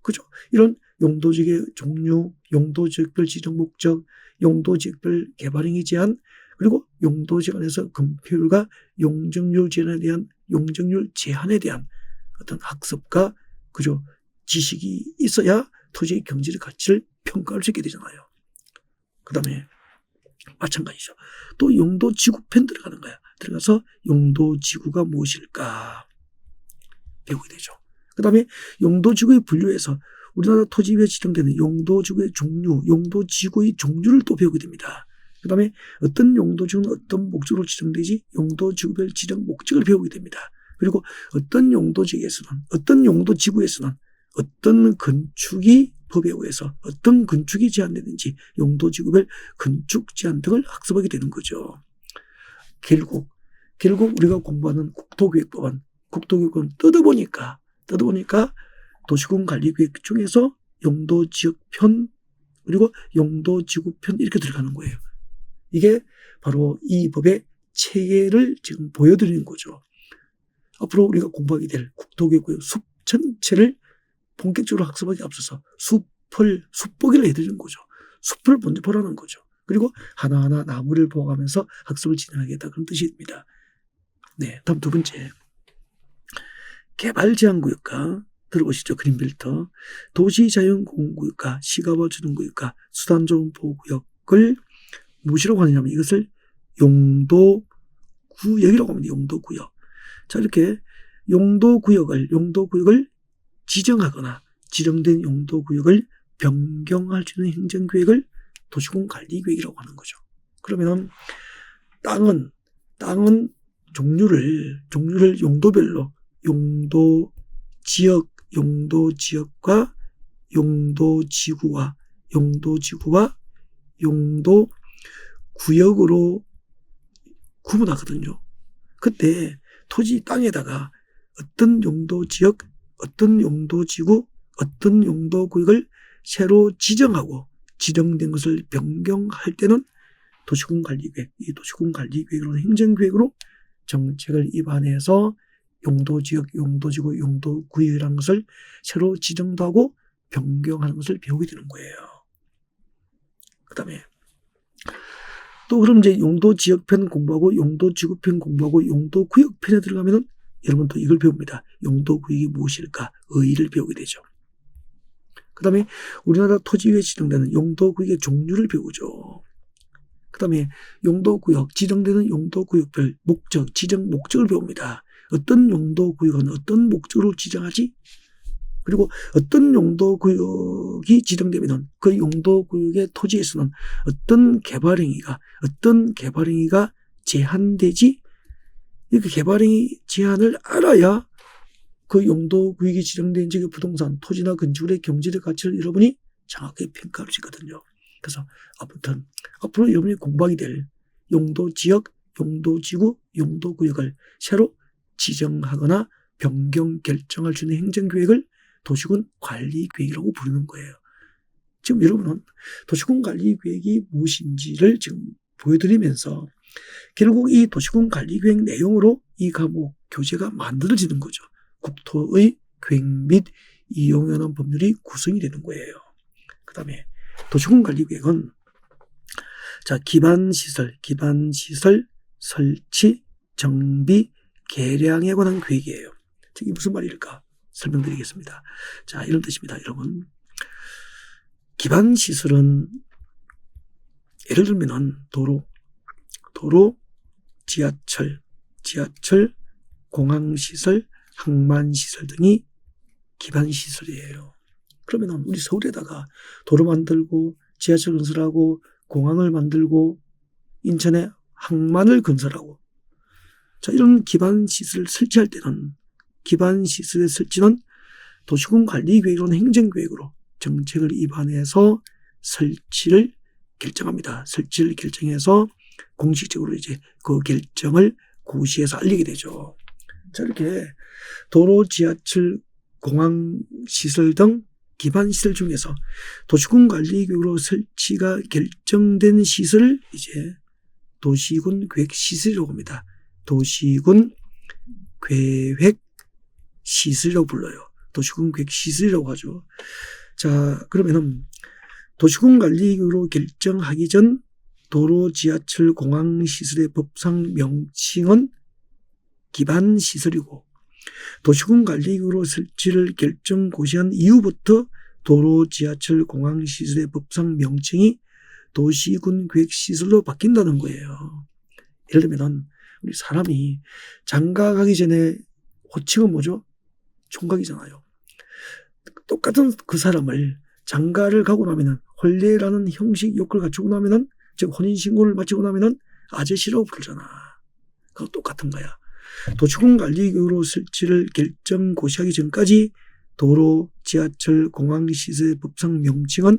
그죠? 이런 용도지역의 종류, 용도지역별 지정 목적, 용도지역별 개발행위 제한, 그리고 용도지역 안에서 건폐율과 용적률 제한에 대한 어떤 학습과, 그죠? 지식이 있어야 토지의 경제적 가치를 평가할 수 있게 되잖아요. 그 다음에 마찬가지죠. 또 용도지구편 들어가는 거야. 들어가서 용도지구가 무엇일까 배우게 되죠. 그 다음에 용도지구의 분류에서 우리나라 토지에 지정되는 용도지구의 종류, 용도지구의 종류를 또 배우게 됩니다. 그 다음에 어떤 용도지구는 어떤 목적으로 지정되지 용도지구별 지정 목적을 배우게 됩니다. 그리고 어떤 용도지구에서는 어떤 용도지구에서는 어떤 건축이 법에 의해서 어떤 건축이 제한되는지 용도지구별 건축 제한 등을 학습하게 되는 거죠. 결국 우리가 공부하는 국토계획법은 뜯어보니까 도시군관리계획 중에서 용도지역편 그리고 용도지구편 이렇게 들어가는 거예요. 이게 바로 이 법의 체계를 지금 보여드리는 거죠. 앞으로 우리가 공부하게 될 국토계획의 숲 전체를 본격적으로 학습하기 앞서서 숲보기를 해드리는 거죠. 숲을 먼저 보라는 거죠. 그리고 하나하나 나무를 보아가면서 학습을 진행하겠다 그런 뜻입니다. 네, 다음 두 번째. 개발제한구역과 들어보시죠. 그린벨트. 도시자연공원구역과 시가버주둔구역과 수단조언보호구역을 무엇이라고 하느냐면 이것을 용도구역이라고 합니다. 용도구역. 자, 이렇게 용도구역을 지정하거나 지정된 용도구역을 변경할 수 있는 행정계획을 도시군관리계획이라고 하는 거죠. 그러면 땅은 종류를 용도별로 용도지역과 용도지구와 용도구역으로 구분하거든요. 그때 토지 땅에다가 어떤 용도지역, 어떤 용도지구, 어떤 용도구역을 새로 지정하고 지정된 것을 변경할 때는 도시군관리계획, 이 도시군관리계획으로는 행정계획으로 정책을 입안해서 용도지역, 용도지구, 용도구역이라는 것을 새로 지정도 하고 변경하는 것을 배우게 되는 거예요. 그 다음에 또 그럼 이제 용도지역편 공부하고 용도지구편 공부하고 용도구역편에 들어가면은 여러분 또 이걸 배웁니다. 용도구역이 무엇일까? 의의를 배우게 되죠. 그 다음에 우리나라 토지에 지정되는 용도구역의 종류를 배우죠. 그 다음에 용도구역, 지정되는 용도구역별 목적, 지정 목적을 배웁니다. 어떤 용도구역은 어떤 목적으로 지정하지? 그리고 어떤 용도구역이 지정되면 그 용도구역의 토지에서는 어떤 개발행위가 제한되지? 이렇게 개발행위 제한을 알아야 그 용도구역이 지정된 지역의 부동산, 토지나 건축물의 경제적 가치를 여러분이 정확하게 평가할 수 있거든요. 그래서 아무튼 앞으로 여러분이 공부하게 될 용도지역, 용도지구, 용도구역을 새로 지정하거나 변경 결정할 수 있는 행정계획을 도시군관리계획이라고 부르는 거예요. 지금 여러분은 도시군관리계획이 무엇인지를 지금 보여드리면서 결국 이 도시군관리계획 내용으로 이 과목 교재가 만들어지는 거죠. 국토의 계획 및 이용에 관한 법률이 구성이 되는 거예요. 그 다음에 도시군관리계획은 자 기반시설 설치, 정비, 개량에 관한 계획이에요. 이게 무슨 말일까? 설명드리겠습니다. 자, 이런 뜻입니다. 여러분. 기반시설은 예를 들면 도로, 지하철, 공항시설, 항만시설 등이 기반시설이에요. 그러면 우리 서울에다가 도로 만들고 지하철 건설하고 공항을 만들고 인천에 항만을 건설하고, 자, 이런 기반시설을 설치할 때는 기반시설의 설치는 도시군관리계획이라는 행정계획으로 정책을 입안해서 설치를 결정합니다. 설치를 결정해서 공식적으로 이제 그 결정을 고시에서 알리게 되죠. 자, 이렇게 도로, 지하철, 공항 시설 등 기반시설 중에서 도시군관리계획으로 설치가 결정된 시설을 이제 도시군 계획시설이라고 합니다. 도시군 계획시설이라고 불러요. 도시군 계획시설이라고 하죠. 자, 그러면은 도시군관리계획으로 결정하기 전 도로, 지하철, 공항 시설의 법상 명칭은 기반시설이고, 도시군관리계획으로 설치를 결정 고시한 이후부터 도로, 지하철, 공항 시설의 법상 명칭이 도시군계획시설로 바뀐다는 거예요. 예를 들면 우리 사람이 장가 가기 전에 호칭은 뭐죠? 총각이잖아요. 똑같은 그 사람을 장가를 가고 나면은 혼례라는 형식 요건을 갖추고 나면은, 즉 혼인신고를 마치고 나면은 아저씨라고 부르잖아. 그거 똑같은 거야. 도시군관리계획으로 설치를 결정 고시하기 전까지 도로, 지하철, 공항 시설의 법상 명칭은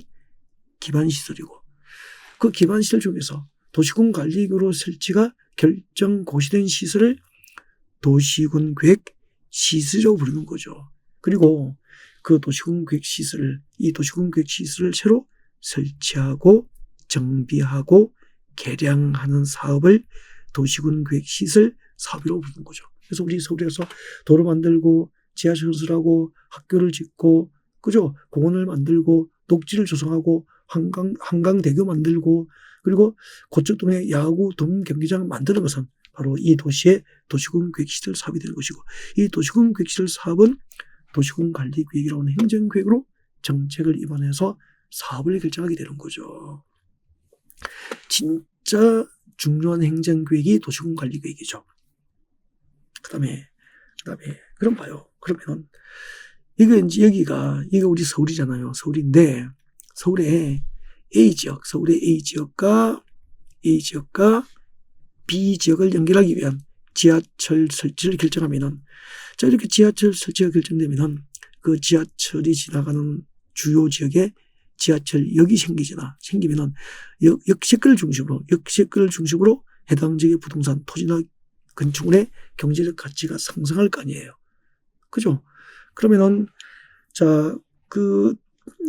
기반시설이고, 그 기반시설 중에서 도시군관리계획으로 설치가 결정 고시된 시설을 도시군계획시설이라고 부르는 거죠. 그리고 그 도시군계획시설을, 이 도시군계획시설을 새로 설치하고 정비하고 개량하는 사업을 도시군계획시설 사업이라고 부르는 거죠. 그래서 우리 서울에서 도로 만들고 지하철 건설하고 학교를 짓고, 그죠? 공원을 만들고 녹지를 조성하고 한강대교 만들고, 그리고 고척동에 야구 돔 경기장 만드는 것은 바로 이 도시의 도시군계획시설 사업이 되는 것이고, 이 도시군계획시설 사업은 도시군관리계획이라고 하는 행정계획으로 정책을 입안해서 사업을 결정하게 되는 거죠. 진짜 중요한 행정계획이 도시군관리계획이죠. 그럼 봐요. 그러면 이게 이제 여기가 우리 서울이잖아요. 서울인데 서울의 A지역, 서울의 A지역과 B지역을 연결하기 위한 지하철 설치를 결정하면은, 자, 이렇게 지하철 설치가 결정되면은 그 지하철이 지나가는 주요 지역에 지하철역이 생기면은 역세권을 중심으로 해당 지역의 부동산, 토지나 건축물의 경제적 가치가 상승할 거 아니에요. 그죠? 그러면은, 자, 그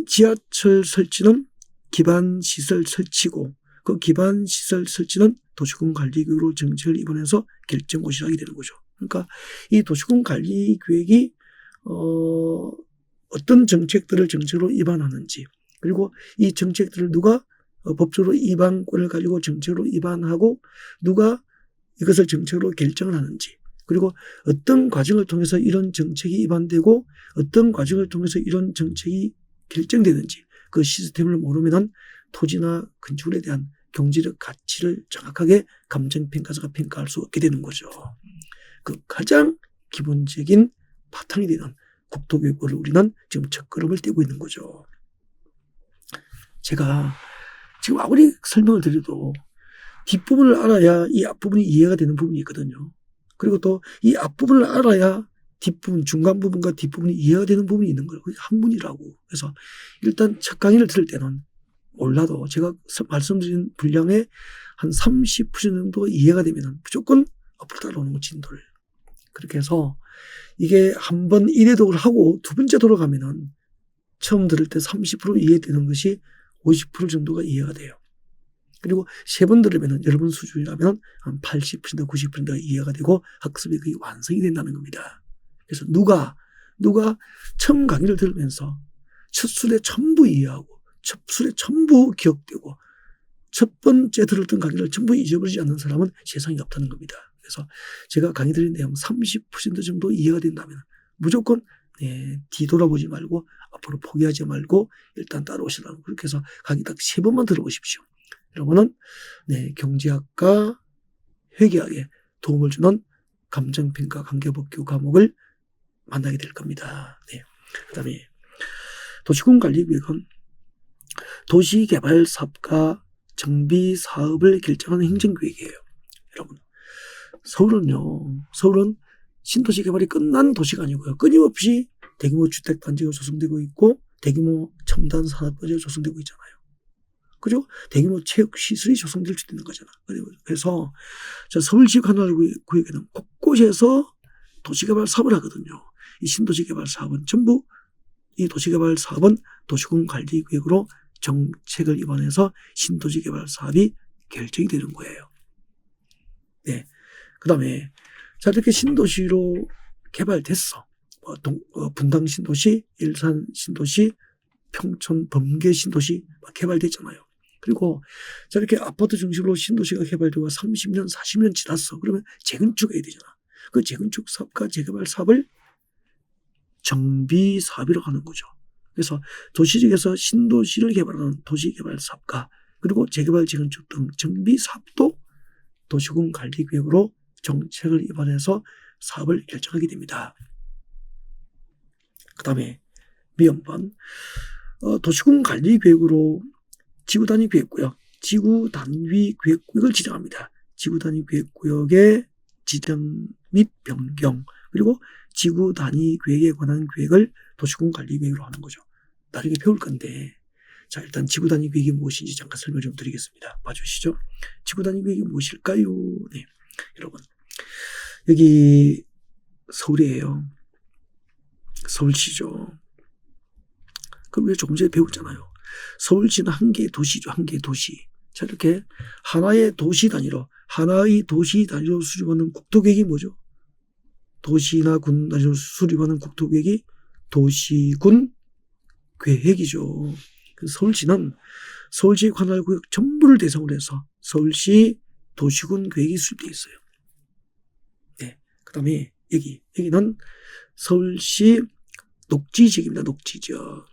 지하철 설치는 기반시설 설치고, 그 기반시설 설치는 도시군관리계획으로 정책을 입안해서 결정 고시를 하게 되는 거죠. 그러니까 이 도시군관리계획이 어떤 정책들을 정책으로 입안하는지, 그리고 이 정책들을 누가 법적으로 입안권을 가지고 정책으로 입안하고 누가 이것을 정책으로 결정을 하는지, 그리고 어떤 과정을 통해서 이런 정책이 입안되고 어떤 과정을 통해서 이런 정책이 결정되는지, 그 시스템을 모르면 토지나 건축물에 대한 경제적 가치를 정확하게 감정평가사가 평가할 수 없게 되는 거죠. 그 가장 기본적인 바탕이 되는 국토교육부를 우리는 지금 첫걸음을 떼고 있는 거죠. 제가 지금 아무리 설명을 드려도 뒷부분을 알아야 이 앞부분이 이해가 되는 부분이 있거든요. 그리고 또 이 앞부분을 알아야 뒷부분, 중간 부분과 뒷부분이 이해가 되는 부분이 있는 거예요. 그게 한문이라고. 그래서 일단 첫 강의를 들을 때는 몰라도 제가 말씀드린 분량의 한 30% 정도가 이해가 되면 무조건 앞으로 따라오는 거, 진도를. 그렇게 해서 이게 한번 1회독을 하고 두 번째 돌아가면은 처음 들을 때 30% 이해되는 것이 50% 정도가 이해가 돼요. 그리고 세 번 들으면 여러분 수준이라면 한 80% 90%가 이해가 되고 학습이 거의 완성이 된다는 겁니다. 그래서 누가 처음 강의를 들으면서 첫 술에 전부 이해하고 첫 술에 전부 기억되고 첫 번째 들었던 강의를 전부 잊어버리지 않는 사람은 세상에 없다는 겁니다. 그래서 제가 강의 드린 내용 30% 정도 이해가 된다면 무조건 뒤돌아보지 말고 앞으로 포기하지 말고 일단 따라오시라고, 그렇게 해서 강의 딱 3번만 들어보십시오. 여러분은 경제학과 회계학에 도움을 주는 감정평가 관계법규 과목을 만나게 될 겁니다. 네. 그다음에 도시군관리구역은 도시개발사업과 정비사업을 결정하는 행정구역이에요. 여러분, 서울은 신도시 개발이 끝난 도시가 아니고요. 끊임없이 대규모 주택단지가 조성되고 있고 대규모 첨단 산업까지 조성되고 있잖아요. 그죠? 대규모 체육시설이 조성될 수 있는 거잖아. 그래서 서울시 관할구역에는 곳곳에서 도시개발 사업을 하거든요. 이 신도시개발 사업은 전부 이 도시개발 사업은 도시군관리구역으로 정책을 입안해서 신도시개발 사업이 결정이 되는 거예요. 네. 그 다음에 이렇게 신도시로 개발됐어. 분당 신도시, 일산 신도시, 평촌 범계 신도시 개발됐잖아요. 그리고 이렇게 아파트 중심으로 신도시가 개발되고 30년, 40년 지났어. 그러면 재건축해야 되잖아. 그 재건축 사업과 재개발 사업을 정비 사업이라고 하는 거죠. 그래서 도시지역에서 신도시를 개발하는 도시개발 사업과 그리고 재개발 재건축 등 정비 사업도 도시군 관리구역으로 정책을 입안해서 사업을 결정하게 됩니다. 그 다음에 미연번 도시군 관리구역으로 지구단위 구역구역, 지구단위 구역구역을 지정합니다. 지구단위 구역구역의 지정 및 변경 그리고 지구단위 구역에 관한 계획을 도시군 관리구역으로 하는 거죠. 나중에 배울 건데 자 일단 지구단위 구역이 무엇인지 잠깐 설명 좀 드리겠습니다. 봐주시죠. 지구단위 구역이 무엇일까요? 네, 여러분 여기 서울이에요. 서울시죠. 그럼 우리가 조금 전에 배웠잖아요. 서울시는 한 개의 도시죠. 한 개의 도시. 자 이렇게 하나의 도시 단위로 수립하는 국토계획이 뭐죠? 도시나 군 단위로 수립하는 국토계획이 도시군 계획이죠. 서울시는 서울시 관할구역 전부를 대상으로 해서 서울시 도시군 계획이 수립되어 있어요. 네. 그 다음에 여기는 서울시 녹지지역입니다. 녹지지역.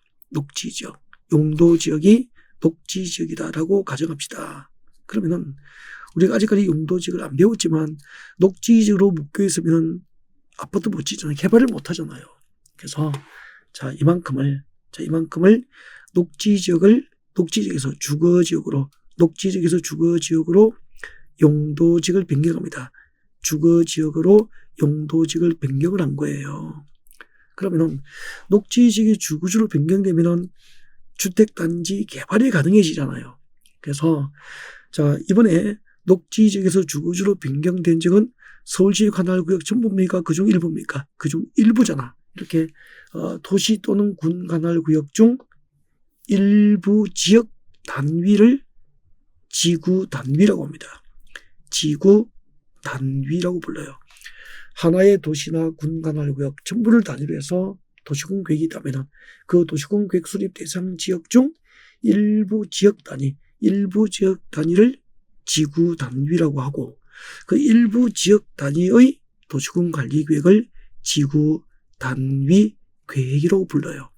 용도지역이 녹지지역이다라고 가정합시다. 그러면은 우리가 아직까지 용도지역을 안 배웠지만 녹지지역으로 묶여 있으면 아파트 못 짓잖아요. 개발을 못 하잖아요. 그래서 이만큼을 녹지지역에서 주거지역으로 용도지역을 변경합니다. 주거지역으로 용도지역을 변경을 한 거예요. 그러면은 녹지지역이 주거지로 변경되면은 주택단지 개발이 가능해지잖아요. 그래서 이번에 녹지지역에서 주거지로 변경된 지역은 서울시 관할구역 전부입니까? 그중 일부입니까? 그중 일부잖아. 이렇게 도시 또는 군 관할구역 중 일부 지역 단위를 지구단위라고 합니다. 지구단위라고 불러요. 하나의 도시나 군 관할구역 전부를 단위로 해서 도시군 계획이 있다면 그 도시군 계획 수립 대상 지역 중 일부 지역 단위를 지구단위라고 하고 그 일부 지역 단위의 도시군 관리 계획을 지구단위 계획이라고 불러요.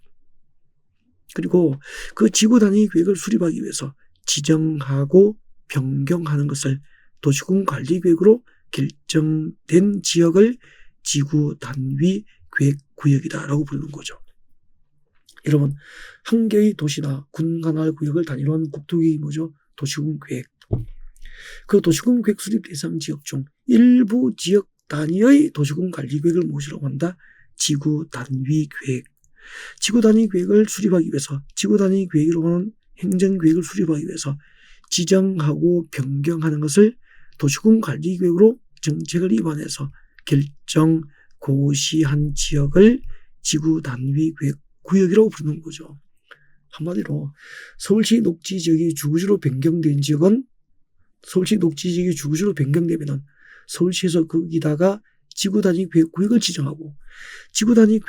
그리고 그 지구단위 계획을 수립하기 위해서 지정하고 변경하는 것을 도시군 관리 계획으로 결정된 지역을 지구단위 계획구역이다라고 부르는 거죠. 여러분, 한 개의 도시나 군 관할구역을 단위로 한 국토계획이 뭐죠? 도시군 계획. 그 도시군 계획 수립 대상 지역 중 일부 지역 단위의 도시군 관리 계획을 무엇이라고 한다? 지구단위 계획. 지구단위 계획을 수립하기 위해서 지구단위 계획으로 하는 행정계획을 수립하기 위해서 지정하고 변경하는 것을 도시군 관리 계획으로 정책을 입안해서 결정 고시한 지역을 지구단위 구역이라고 부르는 거죠. 한마디로 서울시 녹지지역이 주거지로 변경된 지역은 서울시 녹지지역이 주거지로 변경되면 서울시에서 거기다가 지구단위 구역을 지정하고 지구단위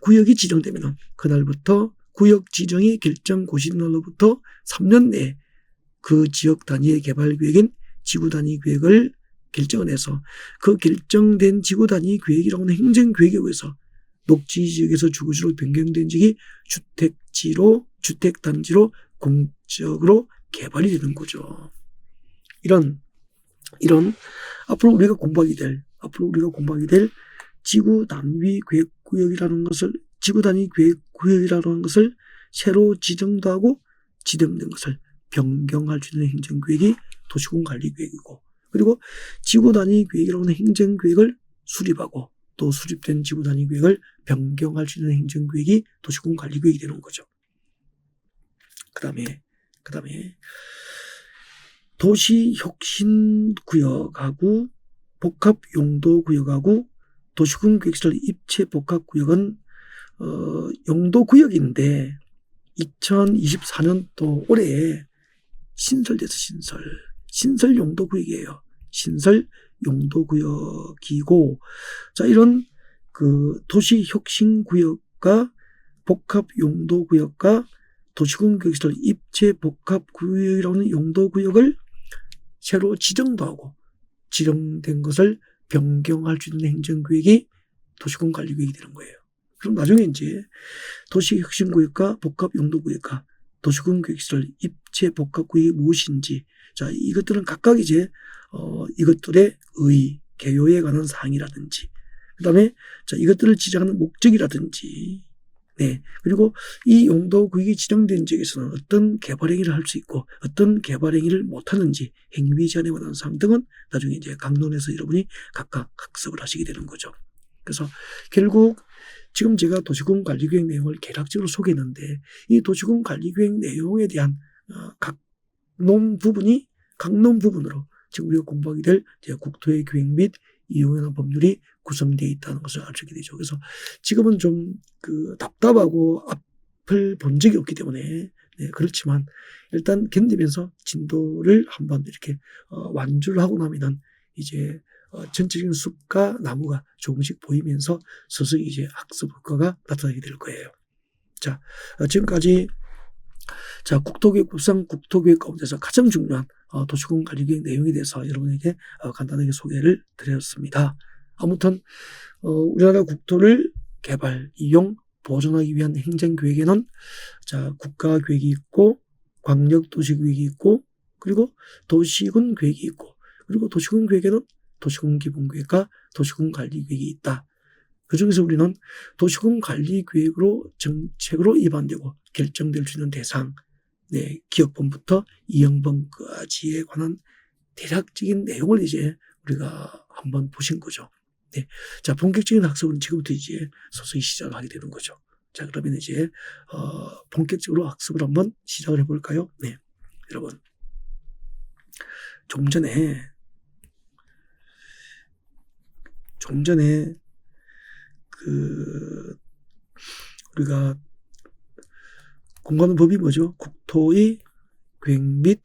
구역이 지정되면 그날부터 구역 지정이 결정 고시된 날로부터 3년 내에 그 지역 단위의 개발 계획인 지구단위 계획을 결정을 해서 그 결정된 지구단위 계획이라고 하는 행정계획에 의해서 녹지지역에서 주거지로 변경된 지역이 주택단지로 공적으로 개발이 되는 거죠. 이런 앞으로 우리가 공부하게 될 지구단위 계획 계획구역이라는 것을 지구 단위 계획구역이라는 것을 새로 지정도 하고 지정된 것을 변경할 수 있는 행정계획이 도시군관리계획이고, 그리고 지구 단위 계획이라고 하는 행정계획을 수립하고 또 수립된 지구 단위 계획을 변경할 수 있는 행정계획이 도시군관리계획이 되는 거죠. 그 다음에 도시혁신구역하고 복합용도구역하고 도시군계획시설 입체복합구역은 용도구역인데 2024년도 올해에 신설돼서 신설용도구역이에요. 신설용도구역이고, 자, 이런 그 도시혁신구역과 복합용도구역과 도시군계획시설 입체복합구역이라는 용도구역을 새로 지정도 하고 지정된 것을 변경할 수 있는 행정계획이 도시군관리계획이 되는 거예요. 그럼 나중에 이제 도시혁신구역과 복합용도구역과 도시군계획시설 입체복합구역이 무엇인지, 자, 이것들은 각각 이제 이것들의 개요에 관한 사항이라든지, 그 다음에 자, 이것들을 지정하는 목적이라든지, 네, 그리고 이 용도구역이 지정된 지역에서는 어떤 개발행위를 할 수 있고 어떤 개발행위를 못하는지 행위 제한에 관한 사항 등은 나중에 이제 강론에서 여러분이 각각 학습을 하시게 되는 거죠. 그래서 결국 지금 제가 도시군관리계획 내용을 개략적으로 소개했는데, 이 도시군관리계획 내용에 대한 각 논 부분으로 지금 우리가 공부하게 될 국토의 계획 및 이용에 관한 법률이 구성되어 있다는 것을 알 수 있게 되죠. 그래서 지금은 좀 답답하고 앞을 본 적이 없기 때문에, 네, 그렇지만 일단 견디면서 진도를 한번 이렇게 완주를 하고 나면은 이제 전체적인 숲과 나무가 조금씩 보이면서 서서히 이제 학습 효과가 나타나게 될 거예요. 자, 지금까지 자, 국토계획법상 국토계획 가운데서 가장 중요한 도시군관리계획 내용에 대해서 여러분에게 간단하게 소개를 드렸습니다. 아무튼 우리나라 국토를 개발, 이용, 보존하기 위한 행정계획에는 자, 국가계획이 있고 광역도시계획이 있고 그리고 도시군계획이 있고, 그리고 도시군계획에는 도시군기본계획과 도시군관리계획이 있다. 그중에서 우리는 도시군관리계획으로 정책으로 입안되고 결정될 수 있는 대상, 네, 기역본부터 이형본까지에 관한 대략적인 내용을 이제 우리가 한번 보신 거죠. 네. 자, 본격적인 학습은 지금부터 이제 서서히 시작하게 되는 거죠. 자, 그러면 이제 본격적으로 학습을 한번 시작을 해볼까요? 네, 여러분, 좀 전에 우리가 공부하는 법이 뭐죠? 국토의 계획 및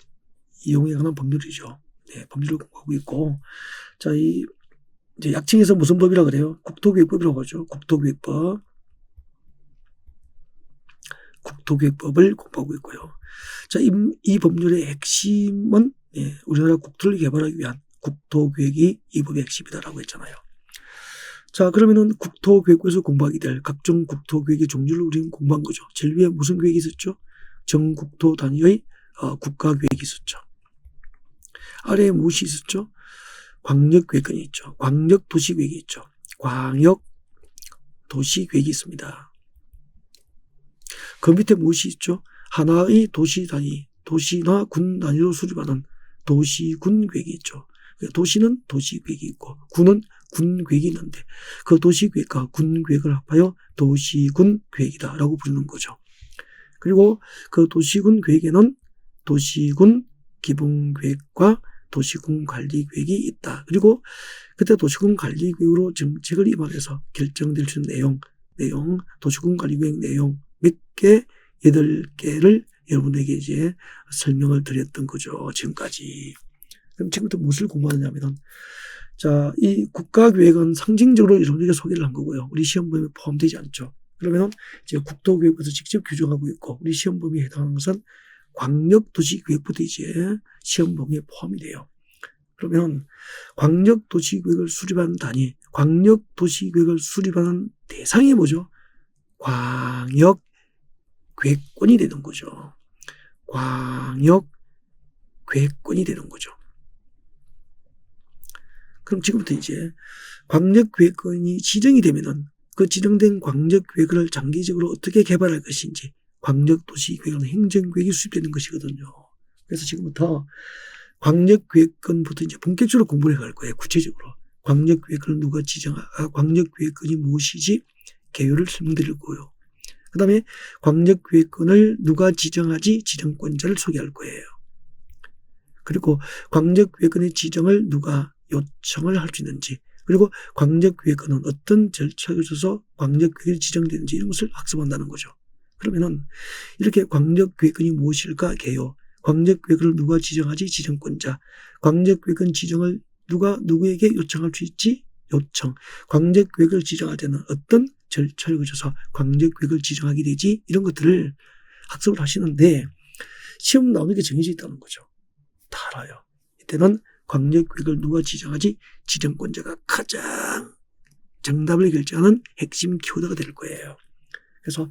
이용에 관한 법률이죠. 네, 법률을 공부하고 있고, 자, 이제 약칭해서 무슨 법이라 그래요? 국토계획법이라고 하죠. 국토계획법을 공부하고 있고요. 자, 이 법률의 핵심은 우리나라 국토를 개발하기 위한 국토계획이 이 법의 핵심이다라고 했잖아요. 자, 그러면은 국토계획부에서 공부하게 될 각종 국토계획의 종류를 우리는 공부한 거죠. 제일 위에 무슨 계획이 있었죠? 전국토 단위의 국가계획이 있었죠. 아래에 무엇이 있었죠? 광역계획권이 있죠. 광역도시계획이 있죠. 광역도시계획이 있습니다. 그 밑에 무엇이 있죠? 하나의 도시 단위, 도시나 군 단위로 수립하는 도시군계획이 있죠. 도시는 도시계획이 있고 군은 군계획이 있는데 그 도시계획과 군계획을 합하여 도시군계획이다 라고 부르는 거죠. 그리고 그 도시군계획에는 도시군 기본계획과 도시군관리계획이 있다. 그리고 그때 도시군관리계획으로 정책을 입안해서 결정될 수 있는 내용 도시군관리계획 내용 몇 개, 8개를 여러분에게 이제 설명을 드렸던 거죠. 지금까지. 그럼 지금부터 무엇을 공부하느냐면은, 자, 이 국가계획은 상징적으로 여러분에게 소개를 한 거고요. 우리 시험 범위에 포함되지 않죠. 그러면은 이제 국토계획부터 직접 규정하고 있고, 우리 시험 범위에 해당하는 것은 광역도시계획부터 이제 시험 범위에 포함이 돼요. 그러면 광역도시계획을 수립하는 단위, 광역도시계획을 수립하는 대상이 뭐죠? 광역계획권이 되는 거죠. 광역계획권이 되는 거죠. 그럼 지금부터 이제 광역계획권이 지정이 되면은 그 지정된 광역계획을 장기적으로 어떻게 개발할 것인지 광역도시계획은 행정계획이 수립되는 것이거든요. 그래서 지금부터 광역계획권부터 이제 본격적으로 공부를 해갈 거예요. 구체적으로. 광역계획권을 누가 광역계획권이 무엇이지? 개요를 설명드릴 거고요. 그 다음에 광역계획권을 누가 지정하지? 지정권자를 소개할 거예요. 그리고 광역계획권의 지정을 누가 요청을 할 수 있는지, 그리고 광역계획권은 어떤 절차에 거쳐서 광역계획이 지정되는지 이런 것을 학습한다는 거죠. 그러면은 이렇게 광역계획권이 무엇일까? 개요. 광역계획을 누가 지정하지? 지정권자. 광역계획권 지정을 누가 누구에게 요청할 수 있지? 요청. 광역계획을 지정할 때는 어떤 절차를 거쳐서 광역계획을 지정하게 되지? 이런 것들을 학습을 하시는데 시험 나오는 게 정해져 있다는 거죠. 다 알아요. 이때는 광역계획을 누가 지정하지? 지정권자가 가장 정답을 결정하는 핵심 키워드가 될 거예요. 그래서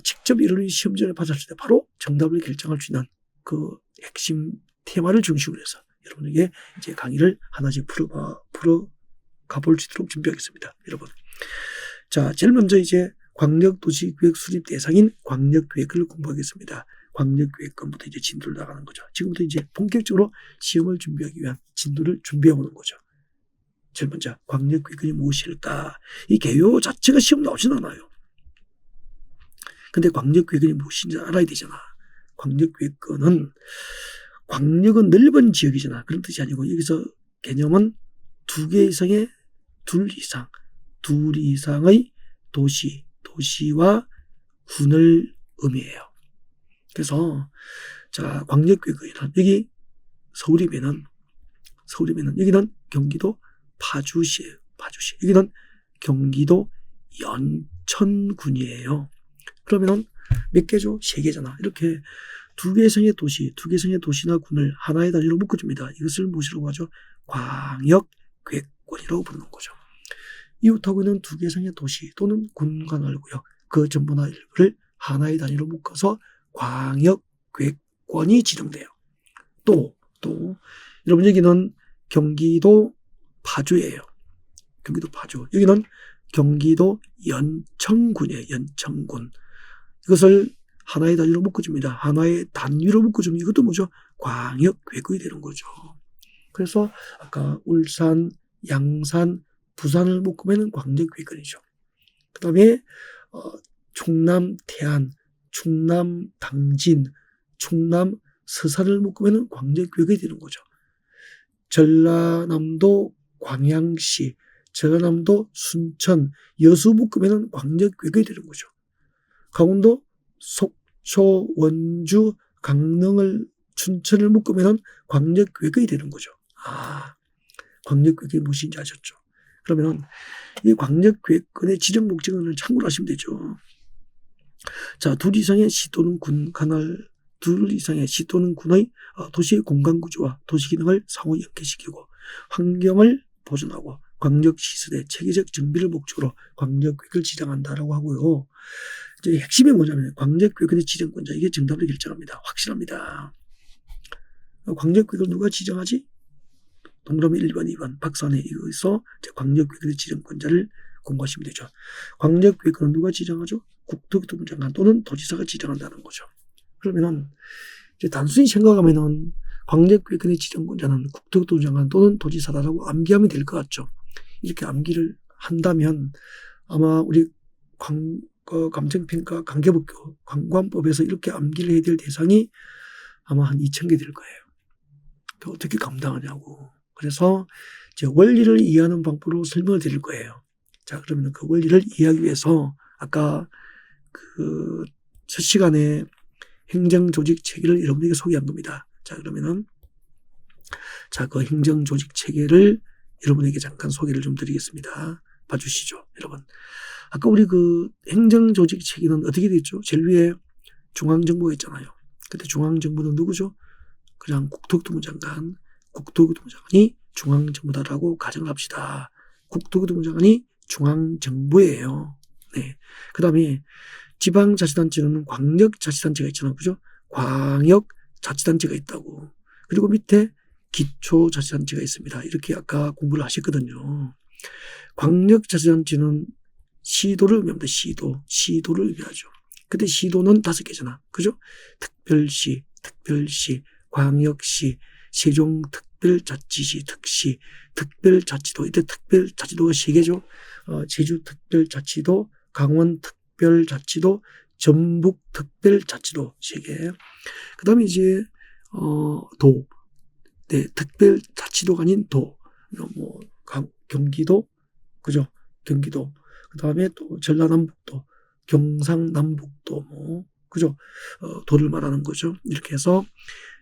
직접 이런 시험지를 받았을 때 바로 정답을 결정할 수 있는 그 핵심 테마를 중심으로 해서 여러분에게 이제 강의를 하나씩 가볼 수 있도록 준비하겠습니다. 여러분. 자, 제일 먼저 이제 광역도시계획 수립 대상인 광역계획을 공부하겠습니다. 광역계획권부터 이제 진도를 나가는 거죠. 지금부터 이제 본격적으로 시험을 준비하기 위한 진도를 준비해보는 거죠. 제일 먼저 광역계획권이 무엇일까? 이 개요 자체가 시험 나오진 않아요. 근데 광역계획권이 무엇인지 알아야 되잖아. 광역계획권은 광역은 넓은 지역이잖아. 그런 뜻이 아니고 여기서 개념은 둘 이상의 도시와 군을 의미해요. 그래서 자, 광역계획은 여기 서울이면은 여기는 경기도 파주시예요. 파주시. 여기는 경기도 연천군이에요. 그러면은 몇 개죠? 3개잖아. 이렇게 두 개 이상의 도시나 군을 하나의 단위로 묶어줍니다. 이것을 무엇이라고 하죠? 광역계획권이라고 부르는 거죠. 이웃하고 있는 두 개 이상의 도시 또는 군 관할구역 그 전부나 일부를 하나의 단위로 묶어서 광역계획권이 지정돼요. 또 여러분 여기는 경기도 파주예요. 경기도 파주. 여기는 경기도 연천군이에요. 연천군. 이것을 하나의 단위로 묶어줍니다. 하나의 단위로 묶어주면 이것도 뭐죠? 광역계획이 되는 거죠. 그래서 아까 울산, 양산, 부산을 묶으면 광역계획이죠. 그 다음에 충남 태안, 충남 당진, 충남 서산을 묶으면 광역계획이 되는 거죠. 전라남도 광양시, 전라남도 순천, 여수 묶으면 광역계획이 되는 거죠. 강원도 속초, 원주, 강릉을 춘천을 묶으면 광역계획이 되는 거죠. 광역계획이 무엇인지 아셨죠? 그러면 이 광역계획권의 지정 목적을 참고로 하시면 되죠. 자, 둘 이상의 시 또는 군의 도시의 공간구조와 도시기능을 상호 연계시키고 환경을 보존하고 광역시설의 체계적 정비를 목적으로 광역계획을 지정한다라고 하고요. 이제 핵심이 뭐냐면 광역계획의 지정권자, 이게 정답을 결정합니다. 확실합니다. 광역계획을 누가 지정하지? 동그라미 1번, 2번, 박산에 이거에서 광역계획의 지정권자를 공부하시면 되죠. 광역계획은 누가 지정하죠? 국토교통부 장관 또는 도지사가 지정한다는 거죠. 그러면은 이제 단순히 생각하면은 광역계획의 지정권자는 국토교통부 장관 또는 도지사라고 암기하면 될 것 같죠. 이렇게 암기를 한다면 아마 우리 감정평가 관계법규 관관법에서 이렇게 암기를 해야 될 대상이 아마 한 2,000개 될 거예요. 어떻게 감당하냐고. 그래서 이제 원리를 이해하는 방법으로 설명을 드릴 거예요. 자, 그러면 그 원리를 이해하기 위해서 아까 그 첫 시간에 행정조직 체계를 여러분에게 소개한 겁니다. 자, 그러면은 그 행정조직 체계를 여러분에게 잠깐 소개를 좀 드리겠습니다. 봐주시죠, 여러분. 아까 우리 그 행정조직 체계는 어떻게 됐죠? 제일 위에 중앙정부가 있잖아요. 그때 중앙정부는 누구죠? 그냥 국토교통부 장관이 중앙정부다라고 가정을 합시다. 국토교통부 장관이 중앙정부예요. 네. 그 다음에 지방자치단체는 광역자치단체가 있잖아요. 그죠? 광역자치단체가 있다고. 그리고 밑에 기초자치단체가 있습니다. 이렇게 아까 공부를 하셨거든요. 광역자치단체는 시도를 의미합니다. 시도를 의미하죠. 근데 시도는 5개잖아. 그죠? 특별시, 광역시, 세종특별자치시, 특별자치도. 이때 특별자치도가 3개죠. 제주특별자치도, 강원특별자치도, 전북특별자치도 3개. 그 다음에 이제, 도. 네, 특별자치도가 아닌 도. 경기도, 그죠? 경기도. 그 다음에 또 전라남북도, 경상남북도, 그죠? 도를 말하는 거죠. 이렇게 해서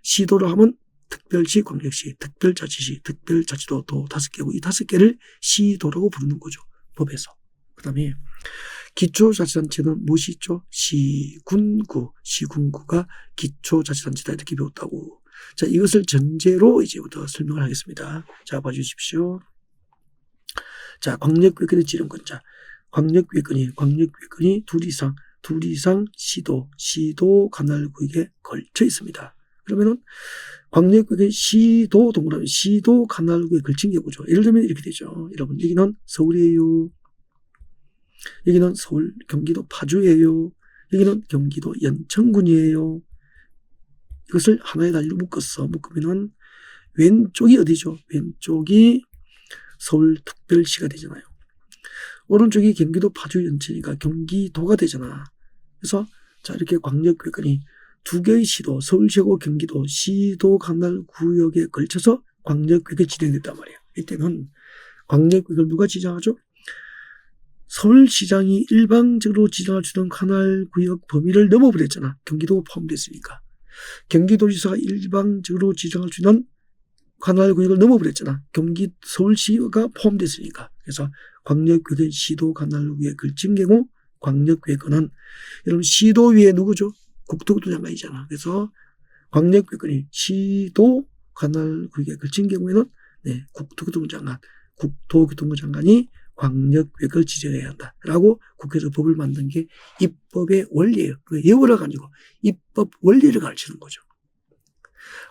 시도를 하면 특별시, 광역시, 특별자치시, 특별자치도, 도 5개고 이 5개를 시도라고 부르는 거죠. 법에서. 그 다음에 기초자치단체는 무엇이 있죠? 시군구가 기초자치단체다 이렇게 배웠다고. 자, 이것을 전제로 이제부터 설명을 하겠습니다. 자, 봐주십시오. 자, 광역구역의 지정권자. 광역구역권이 둘 이상 시도 관할구역에 걸쳐 있습니다. 그러면은 광역구역의 시도 동그라미 시도 관할구역에 걸친 게 뭐죠? 예를 들면 이렇게 되죠. 여러분, 여기는 서울이에요. 여기는 서울 경기도 파주예요. 여기는 경기도 연천군이에요. 이것을 하나의 단위로 묶으면은 왼쪽이 어디죠? 왼쪽이 서울특별시가 되잖아요. 오른쪽이 경기도 파주 연천이니까 경기도가 되잖아. 그래서 자, 이렇게 광역구역권이 2개의 시도, 서울시하고 경기도 시도 관할구역에 걸쳐서 광역구역이 지정됐단 말이에요. 이때는 광역구역을 누가 지정하죠? 서울시장이 일방적으로 지정할 수 있는 관할구역 범위를 넘어버렸잖아. 경기도가 포함됐으니까. 경기도지사가 일방적으로 지정할 수 있는 관할구역을 넘어버렸잖아. 서울시가 포함됐으니까. 그래서 광역구역은 시도 관할구역에 걸친 경우 광역구역은 여러분 시도 위에 누구죠? 국토교통 장관이잖아. 그래서 광역구역이 시도 관할구역에 걸친 경우에는 네, 국토교통부 장관이 광역구역을 지정해야 한다라고 국회에서 법을 만든 게 입법의 원리예요. 그 예우라 가지고 입법 원리를 가르치는 거죠.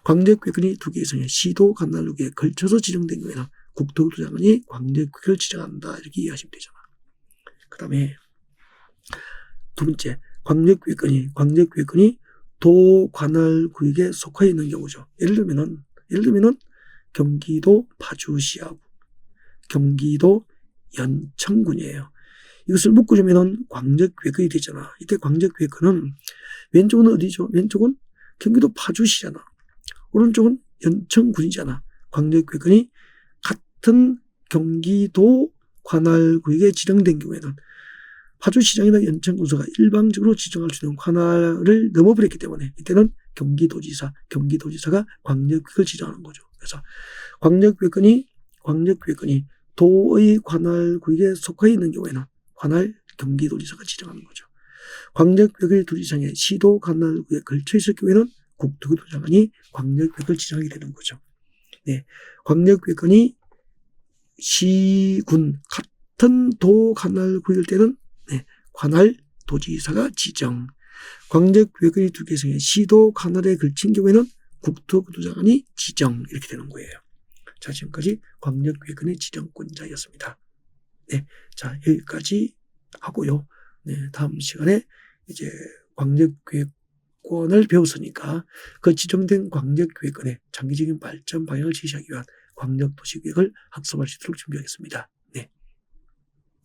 광역구역이 2개 이상의 시도 관할구역에 걸쳐서 지정된 경우에는 국토교통 장관이 광역구역을 지정한다 이렇게 이해하시면 되잖아. 그 다음에 두 번째, 광역구역권이 도 관할구역에 속해 있는 경우죠. 예를 들면은 경기도 파주시하고 경기도 연천군이에요. 이것을 묶어주면은 광역구역이 되잖아. 이때 광역구역권은 왼쪽은 어디죠? 왼쪽은 경기도 파주시잖아. 오른쪽은 연천군이잖아. 광역구역권이 같은 경기도 관할구역에 지정된 경우에는 파주시장이나 연천군수가 일방적으로 지정할 수 있는 관할을 넘어버렸기 때문에 이때는 경기도지사가 광역구역을 지정하는 거죠. 그래서 광역구역권이 도의 관할구역에 속해 있는 경우에는 경기도지사가 지정하는 거죠. 광역구역의 2 이상의 시도 관할구역에 걸쳐 있을 경우에는 국토교통 장관이 광역구역을 지정하게 되는 거죠. 네, 광역구역권이 시군 같은 도 관할구역일 때는 네, 관할도지사가 지정. 광역구역의 2개 이상의 시도 관할에 걸친 경우에는 국토교통 장관이 지정 이렇게 되는 거예요. 자, 지금까지 광역구역권의 지정권자였습니다. 네, 자 여기까지 하고요. 네, 다음 시간에 이제 광역구역권을 배웠으니까 그 지정된 광역구역권의 장기적인 발전 방향을 제시하기 위한 광역도시계획을 학습할 수 있도록 준비하겠습니다.